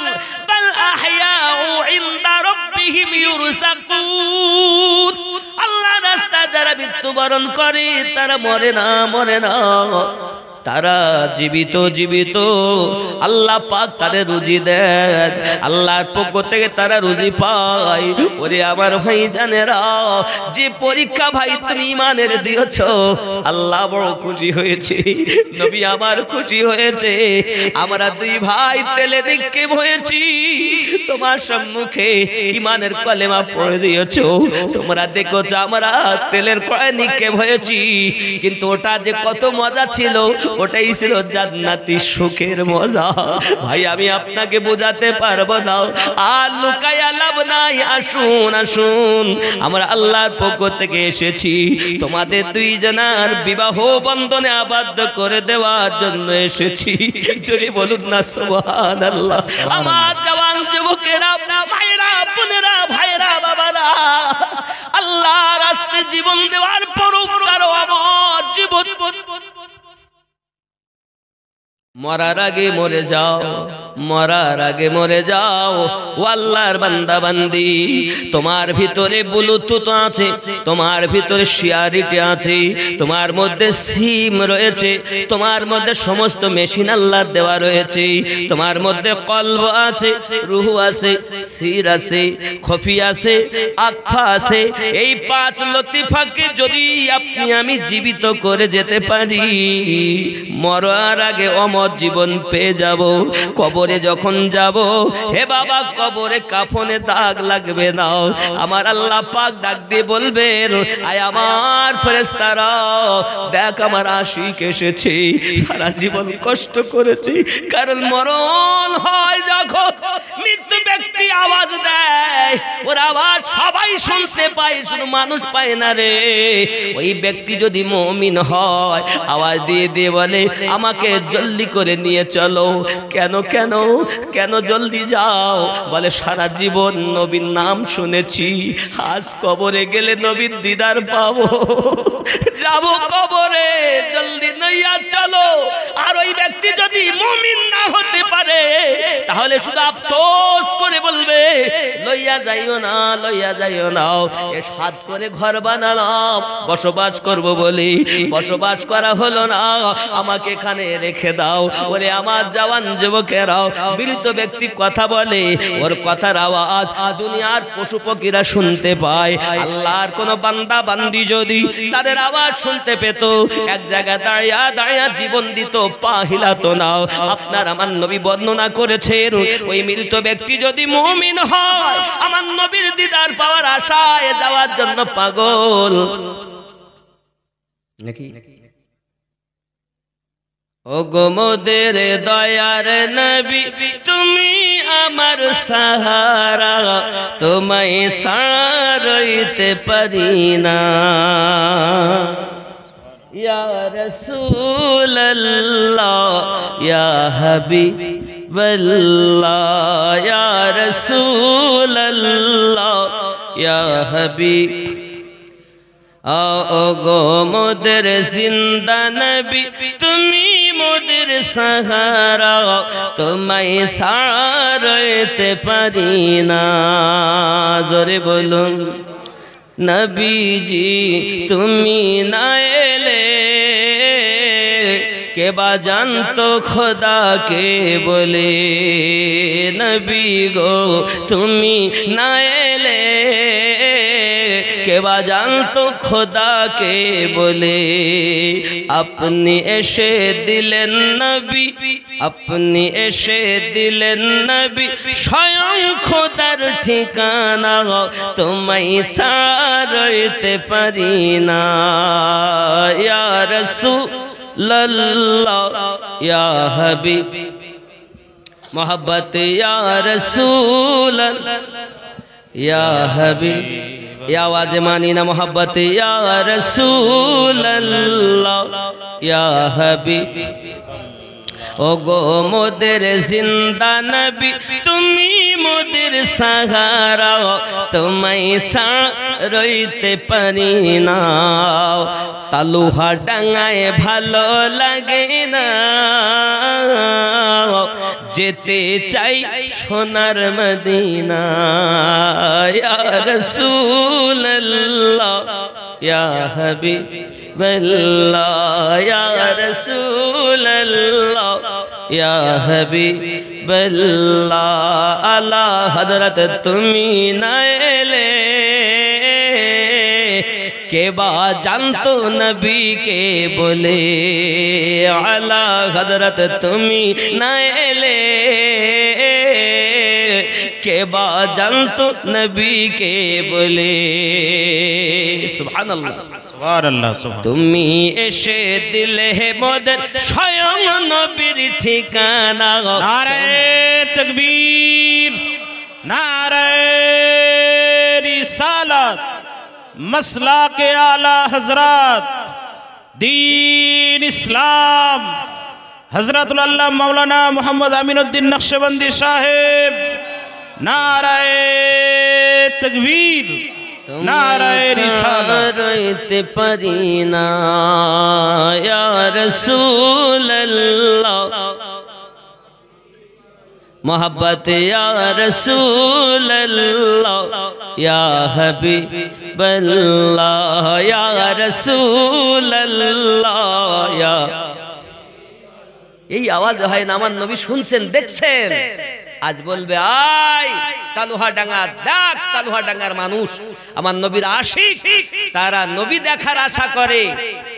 بل أحياء عند ربهم يرزقون। আল্লাহ রাস্তায় যারা মৃত্যুবরণ করে তারা মরে না, তারা জীবিত জীবিত। আল্লাহ পাক তাদের রুজি দেন, আল্লাহর পক্ষ থেকে তারা রুজি পায়। ওরে আমার ভাই জানেরা, যে পরীক্ষা ভাই তুমি ঈমানের দিয়েছো, আল্লাহ বড় খুশি হয়েছে, নবী আমার খুশি হয়েছে। আমরা দুই ভাই তেলে নিক্ষেপ হয়েছি, তোমার সম্মুখে ঈমানের কলেমা পড়ে দিয়েছো, তোমরা দেখোছো আমরা তেলের কড়ায় নিক্ষেপ হয়েছি, কিন্তু ওটা যে কত মজা ছিল, ওটাই ছিল জান্নাতি সুখের মজা। ভাই আমি আপনাকে বোঝাতে পারবো না, আর লুকায়া লাভ নাই। আসুন আসুন, আমরা আল্লাহর পক্ষ থেকে এসেছি, তোমাদের দুইজনার বিবাহ বন্ধনে আবদ্ধ করে দেওয়ার জন্য এসেছি। জোরে বলুন না সুবহানাল্লাহ। আমার জওয়ান যুবকেরা, মায়েরা, বোনেরা, ভাইরা, বাবারা, আল্লাহর রাস্তায় জীবন দেওয়ার পরও কারো আমার জীবন মরার আগে মরে যাও, মরার আগে মরে যাও। ও আল্লাহর বান্দা বান্দি, তোমার ভিতরে ব্লুটুথ আছে, তোমার ভিতরে শিয়ারিটি আছে, তোমার মধ্যে সিম রয়েছে, তোমার মধ্যে সমস্ত মেশিন আল্লাহর দেওয়া রয়েছে, তোমার মধ্যে কলব আছে, রূহ আছে, সির আছে, খফি আছে, আকফা আছে। এই পাঁচ লতিফাকে যদি আপনি আমি জীবিত করে যেতে পারি, মরার আগে অমর জীবন পেয়ে যাব। কবরে যখন যাব, হে বাবা কবরে কাফনে দাগ লাগবে না। আমার আল্লাহ পাক ডাক দিয়ে বলবেন, আয় আমার ফেরেশতারা, দেখ আমার আশিক এসেছে, সারা জীবন কষ্ট করেছি। কারণ মরণ হয় যখন, মৃত্যু ব্যক্তি আওয়াজ দেয়, ওর আওয়াজ সবাই শুনতে পায়, শুধু মানুষ পায় না রে। ওই ব্যক্তি যদি মুমিন হয়, আওয়াজ দিয়ে দিয়ে বলে, আমাকে জলদি করে নিয়ে চলো। কেন কেন কেন জলদি যাও? বলে সারা জীবন নবীর নাম শুনেছি, আজ কবরে গেলে নবীর দিদার পাবো, যাব কবরে, জলদি নইয়া চলো। আর ওই ব্যক্তি যদি মুমিন না হতে পারে, তাহলে শুধু আফসোস করে বলবে, লইয়া যাইও না, লইয়া যাইও না। এ সাত করে ঘর বানালাম, বসবাস করব বলি, বসবাস করা হলো না, আমাকে এখানে রেখে দাও। ওরে আমার জওয়ান যুবকেরাও, মৃত ব্যক্তি কথা বলে, ওর কথার আওয়াজ দুনিয়ার পশু পাখিরা শুনতে পায়। আল্লাহর কোন বান্দা বান্দি যদি তাদের আওয়াজ শুনতে পেত, এক জায়গায় দাঁড়িয়ে দাঁড়িয়ে জীবন দিত, পা হিলাতো না। আপনার আমার নবী বর্ণনা করেছেন, ওই মৃত ব্যক্তি যদি মুমিন হয়, আমার নবীর দিদার পাওয়ার আশায় যাওয়ার জন্য পাগল নাকি। ও গো মোদের দয়ার নবী, তুমি আমার সাহারা, তোমায় সারইতে পারি না। ইয়া রাসূলুল্লাহ, ইয়া হাবিবাল্লাহ, ইয়া রাসূলুল্লাহ, ইয়া হাবিব। ও গো মোদের জিন্দা নবী তুমি মোদের সাহারা তোমায় সারতে পারি না জোরে বলুন নবীজি তুমি না এলে কে বা জানতো খোদাকে বলে নবী গো তুমি না এলে কে বা জানতো খোদাকে বলে আপনি এসে দিলেন নবী আপনি এসে দিলেন নবী স্বয়ং খোদার ঠিকানা তোমায় সারতে পারি না ইয়া রাসূলুল্লাহ ইয়া হাবিব मोहब्बत या रसूल या हबीब या आवाज़ मानी ना मोहब्बत या रसूल या हबीब ओ गो मोदेर जिंदा नबी तुमी मोदेर सहारा तुम्हें सारते पारी ना तालुहा डांगाए भालो लागे ना जेते चाई सोनार मदीना या रसूल अल्लाह या हबीब अल्लाह या रसूल अल्लाह या हबीब अल्लाह अला हजरत तुमी ना एले के बा जानतो नबी के बोले आला हजरत तुमी ना एले के बा जानतो नबी के बोले सुभान अल्लाह सुभान अल्लाह सुभान तुमी एशे दिले मोदर स्वयं नबीर ठिकाना नारे तकबीर नारे रिसालत मसला के आला हजरत दीन इस्लाम हजरतुल अल्लाह मौलाना मोहम्मद अमीनुद्दीन नक्शबंदी साहेब नाराए तकबीर नाराए रिसालत रोते परीना या रसूल अल्लाह मोहब्बत या रसूल अल्लाह या हबीब अल्लाह या रसूल अल्लाह या এই আওয়াজ হয় না আমার নবী শুনছেন দেখছেন আজ বলবে আয় তালুহাডাঙ্গা দেখ তালুহাডাঙ্গার মানুষ আমার নবীর আশিক তারা নবী দেখার আশা করে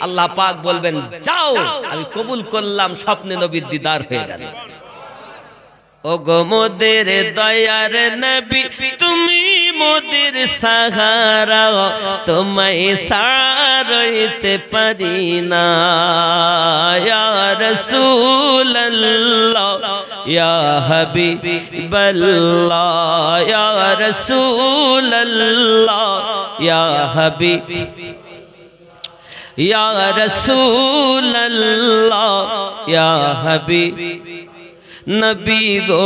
আল্লাহ পাক বলবেন যাও আমি কবুল করলাম স্বপ্নে নবীর দিদার হয়ে গেল ओ गो मोदेर दयार नबी तुमी मोदेर सहारा तुम्हें सारते पारी ना या रसूल अल्लाह या हबीब अल्लाह या रसूल अल्लाह या हबीब या रसूल अल्लाह या हबीब नबी गो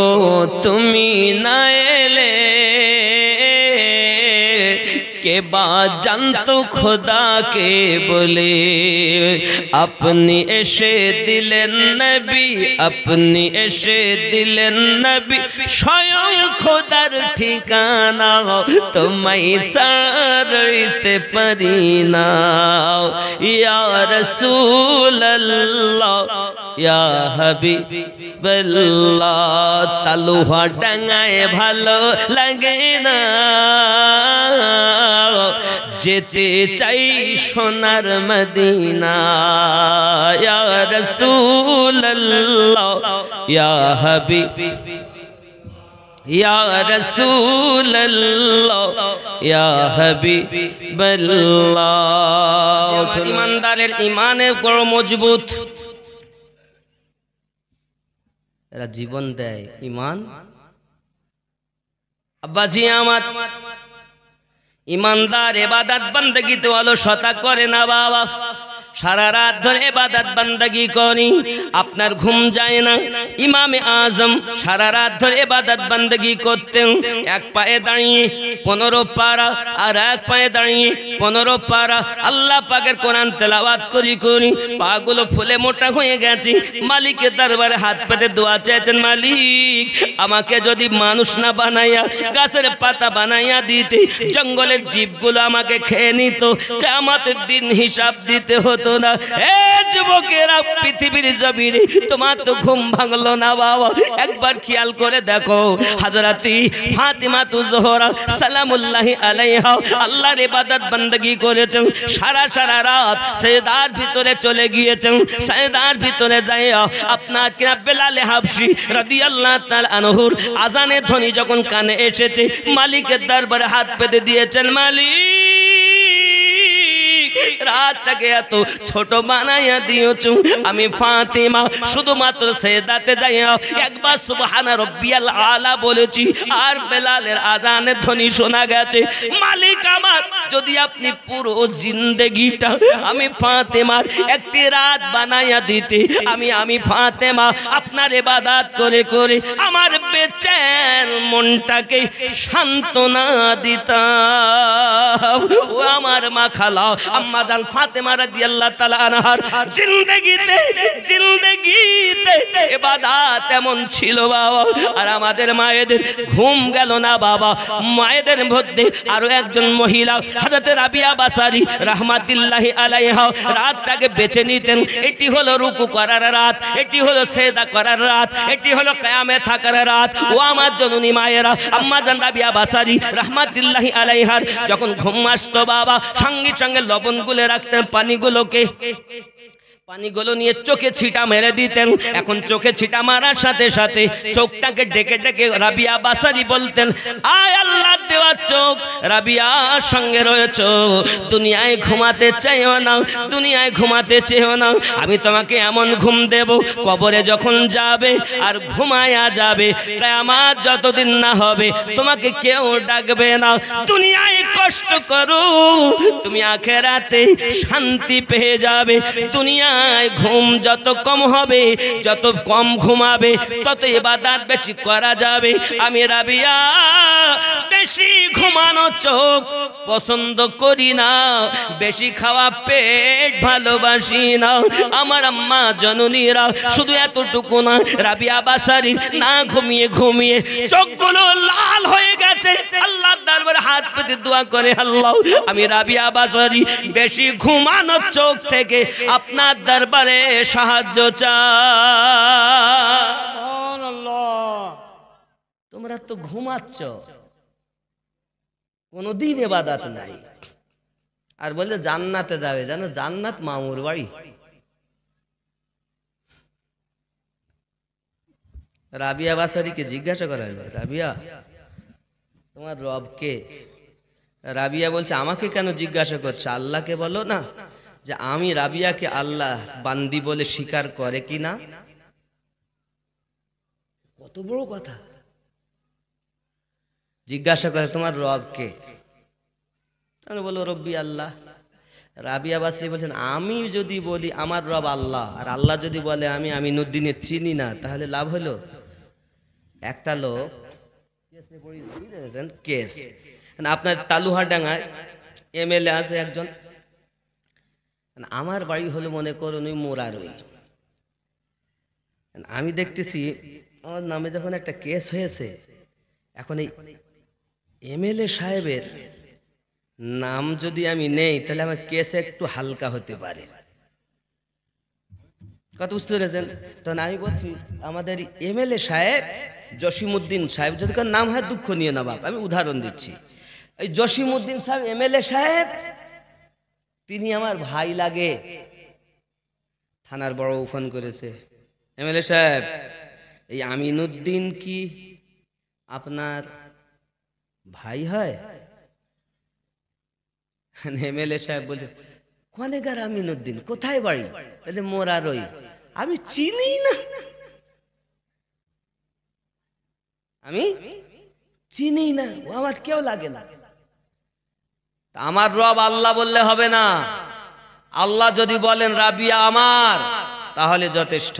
तुमी ना एले के बा जानतो खुदा के बोले अपनी एशे दिलेन नबी अपनी एशे दिलेन नबी स्वयं खुदार ठिकाना तुम्हें सारते पारी ना या रसूल अल्लाह या हबीब अल्लाह तालुहा डांगाए भालो लागे ना जेते चाई सोनार मदीना या रसूल अल्लाह या हबीब या रसूल अल्लाह या हबीब अल्लाह ईमानदारेर ईमाने बड़ मजबूत এরা জীবন দেয় ঈমান আব্বাজি আমার ईमानदार इबादत बंदगी तो अलसता करे ना बाबा सारा रात धरे इबादत बंदगी करी आपनार घुम जाए ना इमाम आजम सारा रात धरे इबादत बंदगी करतें एक पाए दाड़िए 15 পারা আর এক পায়ে দাঁড়িয়ে 15 পারা আল্লাহ পাকের কোরআন তেলাওয়াত করি পাগুলো ফুলে মোটা হয়ে গেছে। মালিকের দরবারে হাত পেতে দোয়া চেয়েছেন, মালিক আমাকে যদি মানুষ না বানাইয়া গাছের পাতা বানাইয়া দিতে, জঙ্গলের জীবগুলো আমাকে খেয়ে নিত, কিয়ামতের দিন হিসাব দিতে হতো না। এ যুবকেরা, পৃথিবীর জমিনে তোমার তো ঘুম ভাঙলো না বাবা? একবার খেয়াল করে দেখো, হযরতি ফাতিমাতুজ জোহরা সালামুল্লাহি আলাইহা আল্লাহর ইবাদত বান্দেগী করেছেন, সারা রাত সেজদার ভিতরে চলে গিয়েছেন। সেজদার ভিতরে যাইয়া আপনার কিনা বেলালে হাবশি রাদিয়াল্লাহু তাআলা আনহুর আজানের ধ্বনি যখন কানে এসেছে, মালিকের দরবারে হাত পেতে দিয়েছেন, মালিক রাতটাকে এত ছোট বানাইয়া দিয়েছো, আমি ফাতিমা শুধুমাত্র সেজদাতে যাইয়া একবার সুবহানা রাব্বিয়াল আলা বলেছি, আর বেলালের আজানের ধ্বনি শোনা গেছে। মালিক আমার, যদি আপনি পুরো জিন্দেগিটা আমি ফাতেমার একটি রাত বানাইয়া দিতে, আমি ফাতেমা আপনার ইবাদত করে করে আমার বেচেন মনটাকে সান্ত্বনা দিতাম। ও আমার মা খালা আম্মা জান ফাতেমা রাদিয়াল্লাহু তাআলা আনহার জিন্দেগিতে ইবাদত এমন ছিল বাবা। আর আমাদের মায়েদের ঘুম গেল না বাবা। মায়েদের মধ্যে আরো একজন মহিলা হযরত রাবিয়া বাসারি রাহমাতুল্লাহি আলাইহা রাতটাকে বেছে নিতেন। এটি হলো রুকু করার রাত, এটি হলো সেজদা করার রাত, এটি হলো কিয়ামে থাকার রাত। ও আমার জননী মায়েরা, আম্মা জান রাবিয়া বাসারি রাহমাতুল্লাহি আলাইহার যখন ঘুম আসতো বাবা, সঙ্গে সঙ্গে লবণ গুলে রাখতেন পানিগুলো নিয়ে চোখে ছিটা মেরে দিতেন। এখন চোখে ছিটা মারার সাথে সাথে চোখটাকে ডেকে ডেকে রাবিয়া বাসারি বলতেন, আয় আল্লাহ দেওয়া চোখ, রাবিয়ার সঙ্গে রয়েছ, দুনিয়ায় ঘুমাতে চাইও না, দুনিয়ায় ঘুমাতে চেয়েও না, আমি তোমাকে এমন ঘুম দেব, কবরে যখন যাবে আর ঘুমায়া যাবে, কিয়ামত যতদিন না হবে তোমাকে কেউ ডাকবে না। দুনিয়ায় কষ্ট করো, তুমি আখিরাতে শান্তি পেয়ে যাবে। দুনিয়া ঘুম যত কম হবে, যত কম ঘুমাবে, তত ইবাদত বেশি করা যাবে। আমি রাবিয়া বেশি ঘুমানো চোখ পছন্দ করি না, বেশি খাওয়া পেট ভালোবাসি না। আমার আম্মা জননীরা শুধু এতটুকু না, রাবিয়া বাসারি না ঘুমিয়ে ঘুমিয়ে চোখগুলো লাল হয়ে গেছে। আল্লাহর দরবারে হাত পেতে দোয়া করে, আল্লাহ আমি রাবিয়া বাসারি বেশি ঘুমানো চোখ থেকে আপনার দরবারে সাহায্য চাই। সুবহানাল্লাহ। তোমরা তো ঘুমাচ্ছ, কোনদিন ইবাদত নাই, আর বললে জান্নাতে যাবে। জানো জান্নাত মামুর বাড়ি। রাবিয়া বাসারিকে জিজ্ঞাসা করা হলো, রাবিয়া তোমার রব কে? রাবিয়া বলছে, আমাকে কেন জিজ্ঞাসা করছো? আল্লাহকে বলো না যে আমি রাবিয়াকে আল্লাহ বান্দি বলে স্বীকার করে কিনা। কত বড় কথা! জিজ্ঞাসা করে তোমার রব কে? আমি বলো রব্বি আল্লাহ। রাবিয়া বাসরি বলছেন, আমি যদি বলি আমার রব আল্লাহ, আর আল্লাহ যদি বলে আমি আমিনুদ্দিনের চিনি না, তাহলে লাভ হলো? একটা লোক কেস, আপনার তালুহাডাঙ্গায় এমএলএ আছে একজন, আমার বাড়ি হলো মনে করুন ওই মোরারই। আমি দেখতেছি আমার নামে যখন একটা কেস হয়েছে, এখন এই এমএলএ সাহেবের নাম যদি আমি নেই, তাহলে আমার কেস একটু হালকা হতে পারে। কত বুঝতে পেরেছেন? তখন আমি বলছি আমাদের এমএলএ সাহেব জসিমউদ্দিন সাহেব, যদি কার নাম হয় দুঃখ নিয়ে না বাপ, আমি উদাহরণ দিচ্ছি। এই জসিমউদ্দিন সাহেব এমএলএ সাহেব, তিনি আমার ভাই লাগে। থানার বড় ফোন করেছে, এমএলএ সাহেব এই আমিনুদ্দিন কি আপনার ভাই হয়? এমএলএ সাহেব বলছে, কনেগার আমিনুদ্দিন, কোথায় বাড়ি? তাহলে মোরারই। আমি চিনি না, আমি চিনি না, ও আমার কেউ লাগে না। আমার রব আল্লাহ বললে হবে না। আল্লাহ যদি বলেন রাবিয়া আমার, তাহলে যথেষ্ট।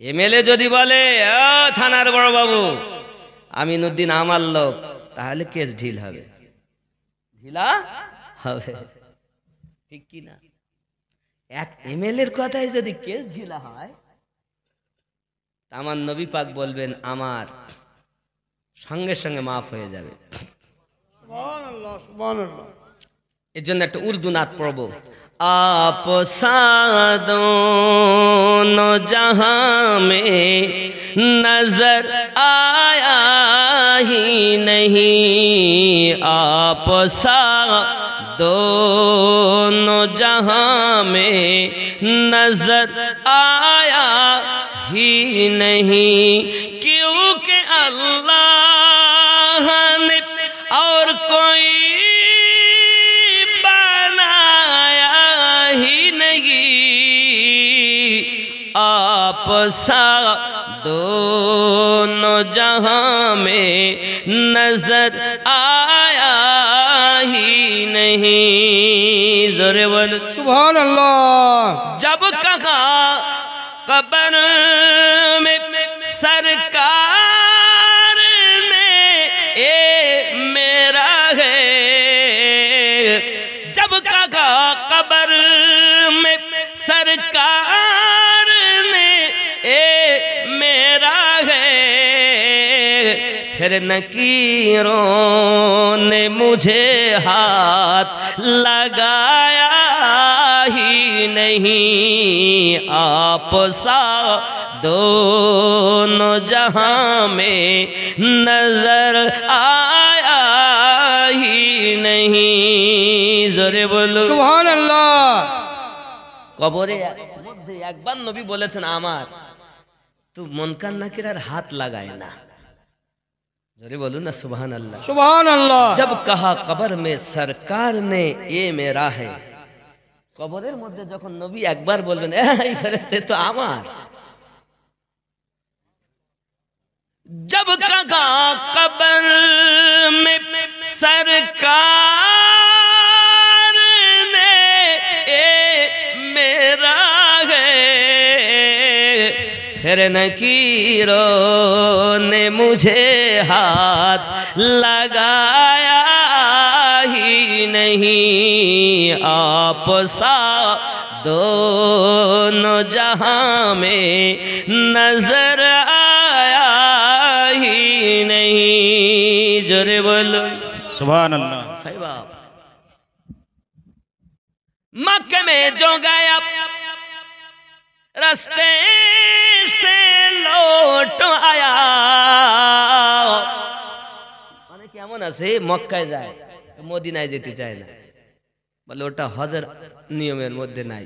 এমএলএ যদি বলে থানার বড় বাবু আমিনুদ্দিন আমার লোক, তাহলে কেস ঢিল হবে, ঢিলা হবে, ঠিক কি না? 1 ml এর কথায় যদি কেস ঢিলা হয়, আমার নবী পাক বলবেন আমার সঙ্গে সঙ্গে মাফ হয়ে যাবে। সুবহানাল্লাহ সুবহানাল্লাহ। এর জন্য একটা উর্দু নাত পড়ব। आप दोनों जहां में नजर आया ही नहीं, आप दोनों जहां में नजर आया ही नहीं, क्योंकि अल्लाह ने और कोई आप दोनों जहां में नजर आया ही नहीं। जोरे बोलो सुबहानल्लाह। जब कहा कब्र में सरकार ने ए मेरा है, जब कहा कब्र में सरकार फिर नकीरों ने मुझे हाथ लगाया ही नहीं, आप दोनों जहां में नजर आया ही नहीं। जोरे बोलो सुबहानल्लाह। কবরে মধ্যে একবার নবী বলেছেন আমার তো মুনকার নাকিরের হাত লাগায় না। जोरे बोलो ना सुभान अल्लाह सुभान अल्लाह। जब कहा कब्र में सरकार ने ये मेरा है, कब्रेर मध्य जखन नबी एकबार बोलबेन এই ফেরেশতা তো আমার, जब कहा कब्र में सरकार ने ये मेरा है, फिर नकीरों ने मुझे हाथ लगाया ही नहीं, आप दोनों जहां में नजर आया ही नहीं। जोरे बोलो सुभान अल्लाह। है बाप। मक्के में जो गया रास्ते से लौट आया, মানে কেমন আছে মক্কায় যায় মদিনায় যেতে চায় না, বলে ওটা হজের নিয়মের মধ্যে নাই।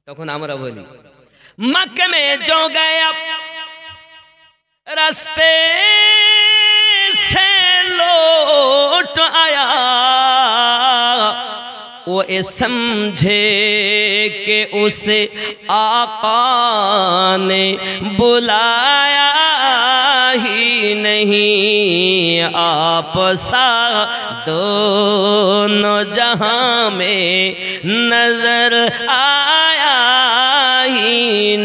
তখন আমরা বলি মক্কা में जो गया रास्ते से लौट आया, वो ये समझे कि उसे आका ने बुलाया ही नहीं, आप दोनों जहां में नजर आया ही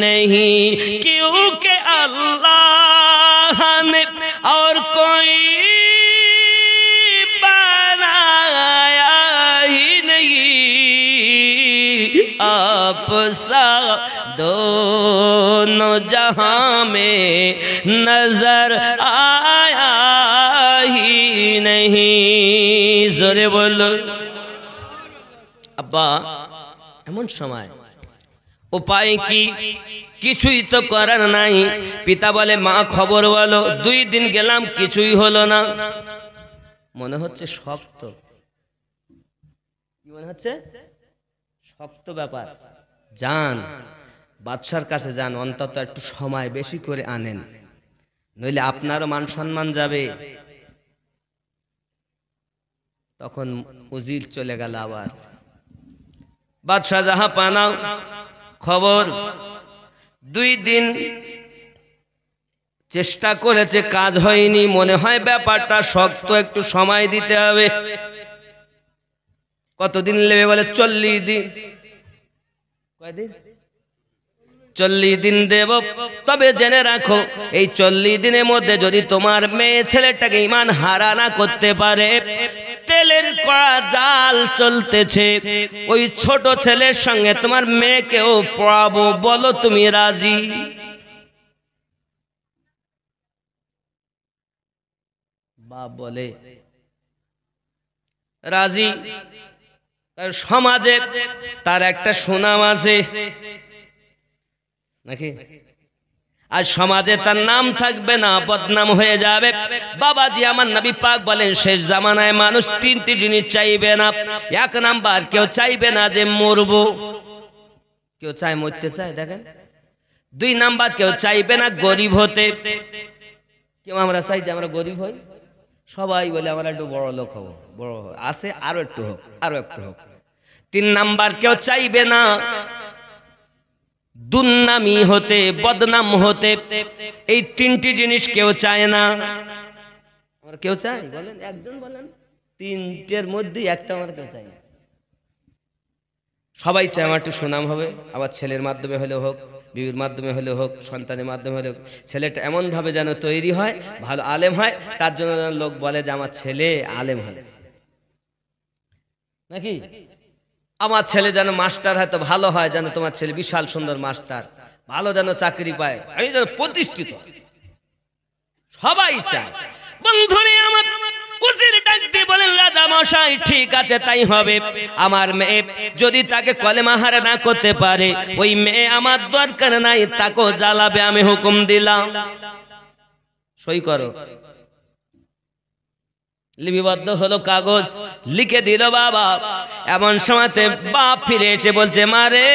नहीं, क्योंकि अल्लाह ने और कोई आप दोनों जहां में नजर आया ही नहीं। जोरे बोलो अब्बा এমন সময় উপায় কি, কিছুই তো করার নাই। পিতা বলে মা খবর বলো, 2 দিন গেলাম কিছুই হলো না। মনে হচ্ছে শক্ত, কি মনে হচ্ছে শক্ত ব্যাপার। যান বাদশার কাছে যান, অন্তত একটু সময় বেশি করে আনেন, নইলে আপনারও মান সম্মান যাবে। তখন উজির চলে গেল আবার। বাদশা যাহা পানাও খবর, 2 দিন চেষ্টা করেছে, কাজ হয়নি। মনে হয় ব্যাপারটা শক্ত, একটু সময় দিতে হবে। কতদিন লেবে বলে 40 দিন। কয়দিন? 40 দিন দেব, তবে জেনে রাখো এই 40 দিনের মধ্যে যদি তোমার মেয়ে ছেলেটাকে ঈমান হারা না করতে পারে, তেলের কড়া জাল চলতেছে, ওই ছোট ছেলের সঙ্গে তোমার মেয়েকেও পড়াবো, বলো তুমি রাজি? বাপ বলে রাজি। তার সমাজে তার একটা সুনাম আছে নাকি? আর সমাজে তার নাম থাকবে না, বদনাম হয়ে যাবে। বাবাজি আমার নবী পাক বলেন শেষ জামানায় মানুষ 3টি জিনিস চাইবে না। 1 নাম্বার, কেউ চাইবে না যে মরবো, কেউ চায় মরতে চায় দেখেন। 2 নাম্বার, কেউ চাইবে না গরিব হতে। কেউ আমরা চাই যে আমরা গরিব হই, সবাই বলে আমরা একটু বড় লোক হবো, বড় আছে আরো একটু হোক, আরো একটু হোক। 3 নাম্বার, কেউ চাইবে না দুর্নামি হতে, বদনাম হতে। এই 3টি জিনিস কেউ চায় না। আমরা কেউ চাই বলেন? একজন বলেন। 3টের মধ্যে একটা আমরা কেউ চাই না। সবাই চায় আমার একটু সুনাম হবে, আবার ছেলের মাধ্যমে হলেও হোক, বিবির মাধ্যমে হলেও হোক, সন্তানের মাধ্যমে হলেও হোক, ছেলেটা এমন ভাবে যেন তৈরি হয়, ভালো আলেম হয়, তার জন্য যেন লোক বলে যে আমার ছেলে আলেম হয় নাকি? আমার ছেলে যেন মাস্টার হয়, তো ভালো হয় যেন তোমার ছেলে বিশাল সুন্দর মাস্টার, ভালো যেন চাকরি পায়, আমি যেন প্রতিষ্ঠিত। সবাই চায়। বন্ধুরে আমার উজির ডাক দিয়ে বলেন রাজা মশাই ঠিক আছে তাই হবে। আমার মেয়ে যদি তাকে কলেমা হারা না করতে পারে, ওই মেয়ে আমার দরকার নাই, তাকে জ্বালাবে, আমি হুকুম দিলাম। সই করো। লিপিবদ্ধ হলো, কাগজ লিখে দিল বাবা। এমন সময়তে বাপ ফিরে এসে বলছে মারে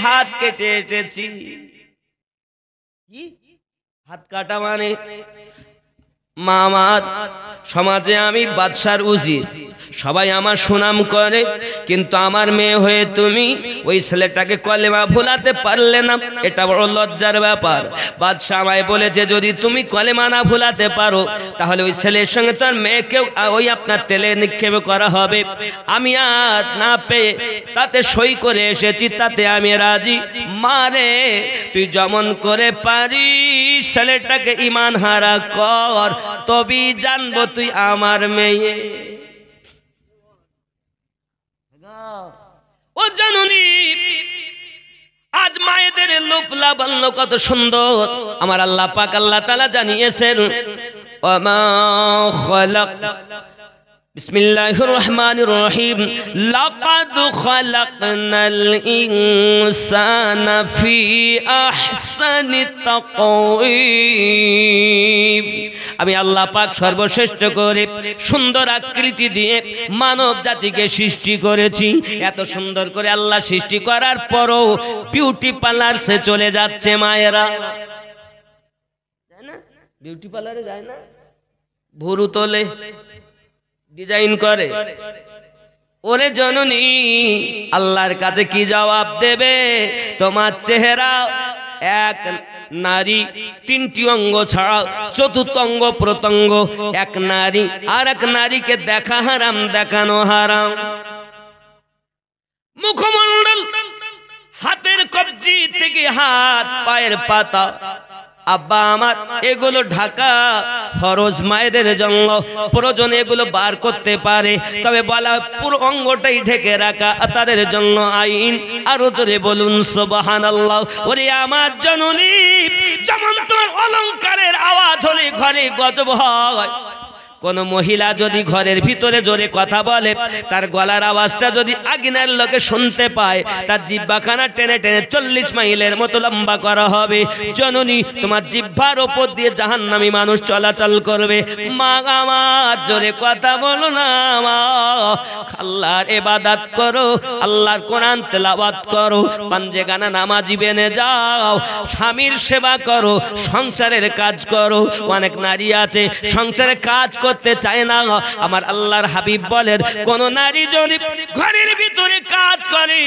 হাত কেটে এসেছি। হাত কাটা মানে? মা আমার সমাজে আমি বাদশার উজির, সবাই আমার সুনাম করে, কিন্তু আমার মেয়ে হয়ে তুমি ওই ছেলেটাকে কলেমা ভুলাতে পারলে না, এটা বড় লজ্জার ব্যাপার। বাদশা আমায় বলেছে যদি তুমি কলেমা না ভুলাতে পারো তাহলে ওই ছেলের সঙ্গে তার মেয়েকেও ওই আপনার তেলে নিক্ষেপ করা হবে। আমি আর না পেয়ে তাতে সই করে এসেছি, তাতে আমি রাজি। মারে তুই যেমন করে পারিস ছেলেটাকে ঈমান হারা কর, তবেই জানবো তুই আমার মেয়ে। ও জননী, আজ মায়েদের লোপ লাবণ্য কত সুন্দর আমার আল্লাহ পাক আল্লাহ তাআলা জানিয়েছেন, ওমা খালাক বিসমিল্লাহির রহমানির রহিম লাকাদ খালাকনাল ইনসানা ফি আহসানি তাকওয়িম। আমি আল্লাহ পাক সর্বশ্রেষ্ঠ করে সুন্দর আকৃতি দিয়ে মানব জাতিকে সৃষ্টি করেছি। এত সুন্দর করে আল্লাহ সৃষ্টি করার পরও বিউটি পার্লার সে চলে যাচ্ছে মায়েরা, যায় না? বিউটি পার্লারে যায় না? ভুরু তোলে, ডিজাইন করে। ওরে জননী, আল্লাহর কাছে কি জবাব দেবে? তোমার চেহারা এক নারী 3টি অঙ্গ ছাড়া 4th অঙ্গ প্রত্যঙ্গ, এক নারী আর এক নারীকে দেখা হারাম, দেখানো হারাম। মুখমণ্ডল, হাতের কবজি থেকে হাত পায়ের পাতা, আব্বা আমার এগুলো ঢাকা ফরজ মায়েদের জন্য, প্রয়োজন এগুলো বার করতে পারে, তবে বলা পুরো অঙ্গটাই ঢেকে রাখা তাদের জন্য আইন। আরো জোরে বলুন সুবহানাল্লাহ। ওরে আমার জননী, যেমন তোমার অলংকারের আওয়াজ হলে ঘরে গজব হয়, কোন মহিলা যদি ঘরের ভিতরে জোরে কথা বলে, তার গলার আওয়াজটা যদি আগুনের লোকে শুনতে পায়, তার জিহ্বাখানা টেনে টেনে 40 মাইলের মতো লম্বা করা হবে। জননী, তোমার জিহ্বার উপর দিয়ে জাহান্নামী মানুষ চলাচল করবে। মা আমার জোরে কথা বলো না, মা আল্লাহর ইবাদত করো, আল্লাহর কোরআন তেলাওয়াত করো, পাঞ্জে গানা নামাজি বেনে যাও, স্বামীর সেবা করো, সংসারের কাজ করো। অনেক নারী আছে সংসারে কাজ করতে চায় না। আমার আল্লাহর হাবিব বলেন কোন নারী যদি ঘরের ভিতরে কাজ করে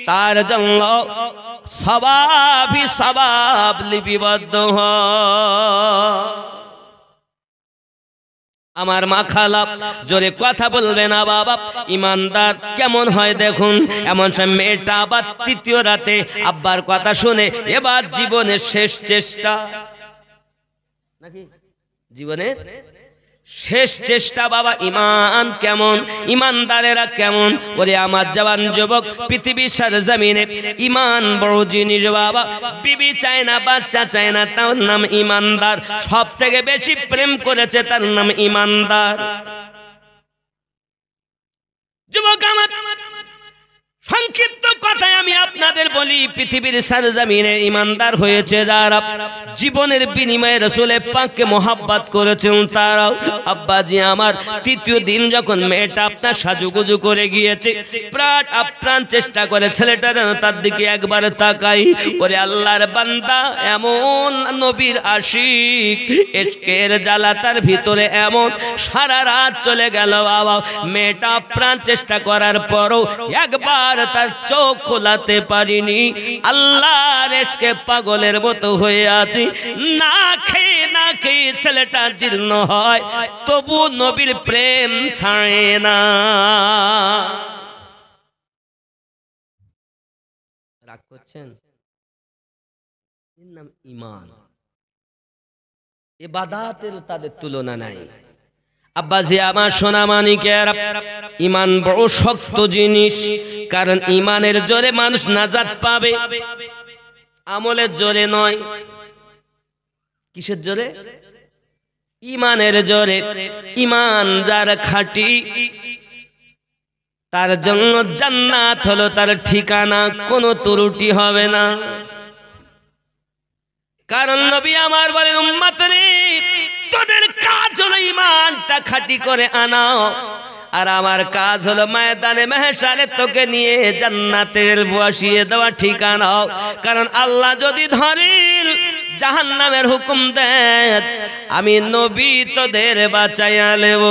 তার জন্য সওয়াব লিপিবদ্ধ হয়। আমার মা খালা জোরে কথা বলবে না বাবা। ইমানদার কেমন হয় দেখুন। এমন সময় মেয়েটা আবার তৃতীয় রাতে আব্বার কথা শুনে এবার জীবনের শেষ চেষ্টা, নাকি জীবনের শেষ চেষ্টা বাবা। ইমান কেমন, ইমানদারেরা কেমন? বলে আমার জওয়ান যুবক, পৃথিবীর সরজমিনে ইমান বড় জিনিস বাবা। বিবি চায় না, বাচ্চা চায় না, তার নাম ইমানদার। সব থেকে বেশি প্রেম করেছে, তার নাম ইমানদার। যুবক আমার, সংক্ষিপ্ত কথায় আমি আপনাদের বলি, পৃথিবীর সরজমিনে ইমানদার হয়েছে যারা, জীবনের বিনিময়ে রাসূলের পাককে মহব্বত করেছেন তারাও। আব্বাজি আমার, তৃতীয় দিন যখন মেয়েটা আপনার সাজুগুজু করে গিয়েছে, আপ্রাণ চেষ্টা করে ছেলেটা যেন তার দিকে একবার তাকাই। ওরে আল্লাহর বান্দা, এমন নবীর আশিক, ইশকের জ্বালা তার ভিতরে এমন, সারা রাত চলে গেল বাবা। মেয়েটা আপ্রাণ চেষ্টা করার পরও একবার তার চোখ খোলাতে পারিনি। আল্লাহর ইশকে পাগলের মতো হয়ে আছি। না খেয়ে ছেলেটা জীর্ণ হয়, তবু নবীর প্রেম ছাড়ে না। রাগ করছেন? এর নাম ঈমান। ইবাদতের তাদের তুলনা নাই। আব্বাজি আমার, সোনা মানিকের, ঈমান বড় শক্ত জিনিস। কারণ ঈমানের জোরে মানুষ নাজাত পাবে, আমলের জোরে নয়। কিসের জোরে? ঈমানের জোরে। ঈমান যার খাঁটি, তার জন্য জান্নাত হলো তার ঠিকানা, কোনো ত্রুটি হবে না। কারণ নবী আমার বলেন, উম্মত রে, তোদের কাজ হলো ঈমানটা খাঁটি করে আনা, আর আমার কাজ হলো ময়দানে মাহশারে তোকে নিয়ে জান্নাতের বসিয়ে দেওয়া ঠিকানা। কারণ আল্লাহ যদি ধরেন জাহান্নামের হুকুম দেন, আমি নবী তোদের বাঁচাইয়া নেব।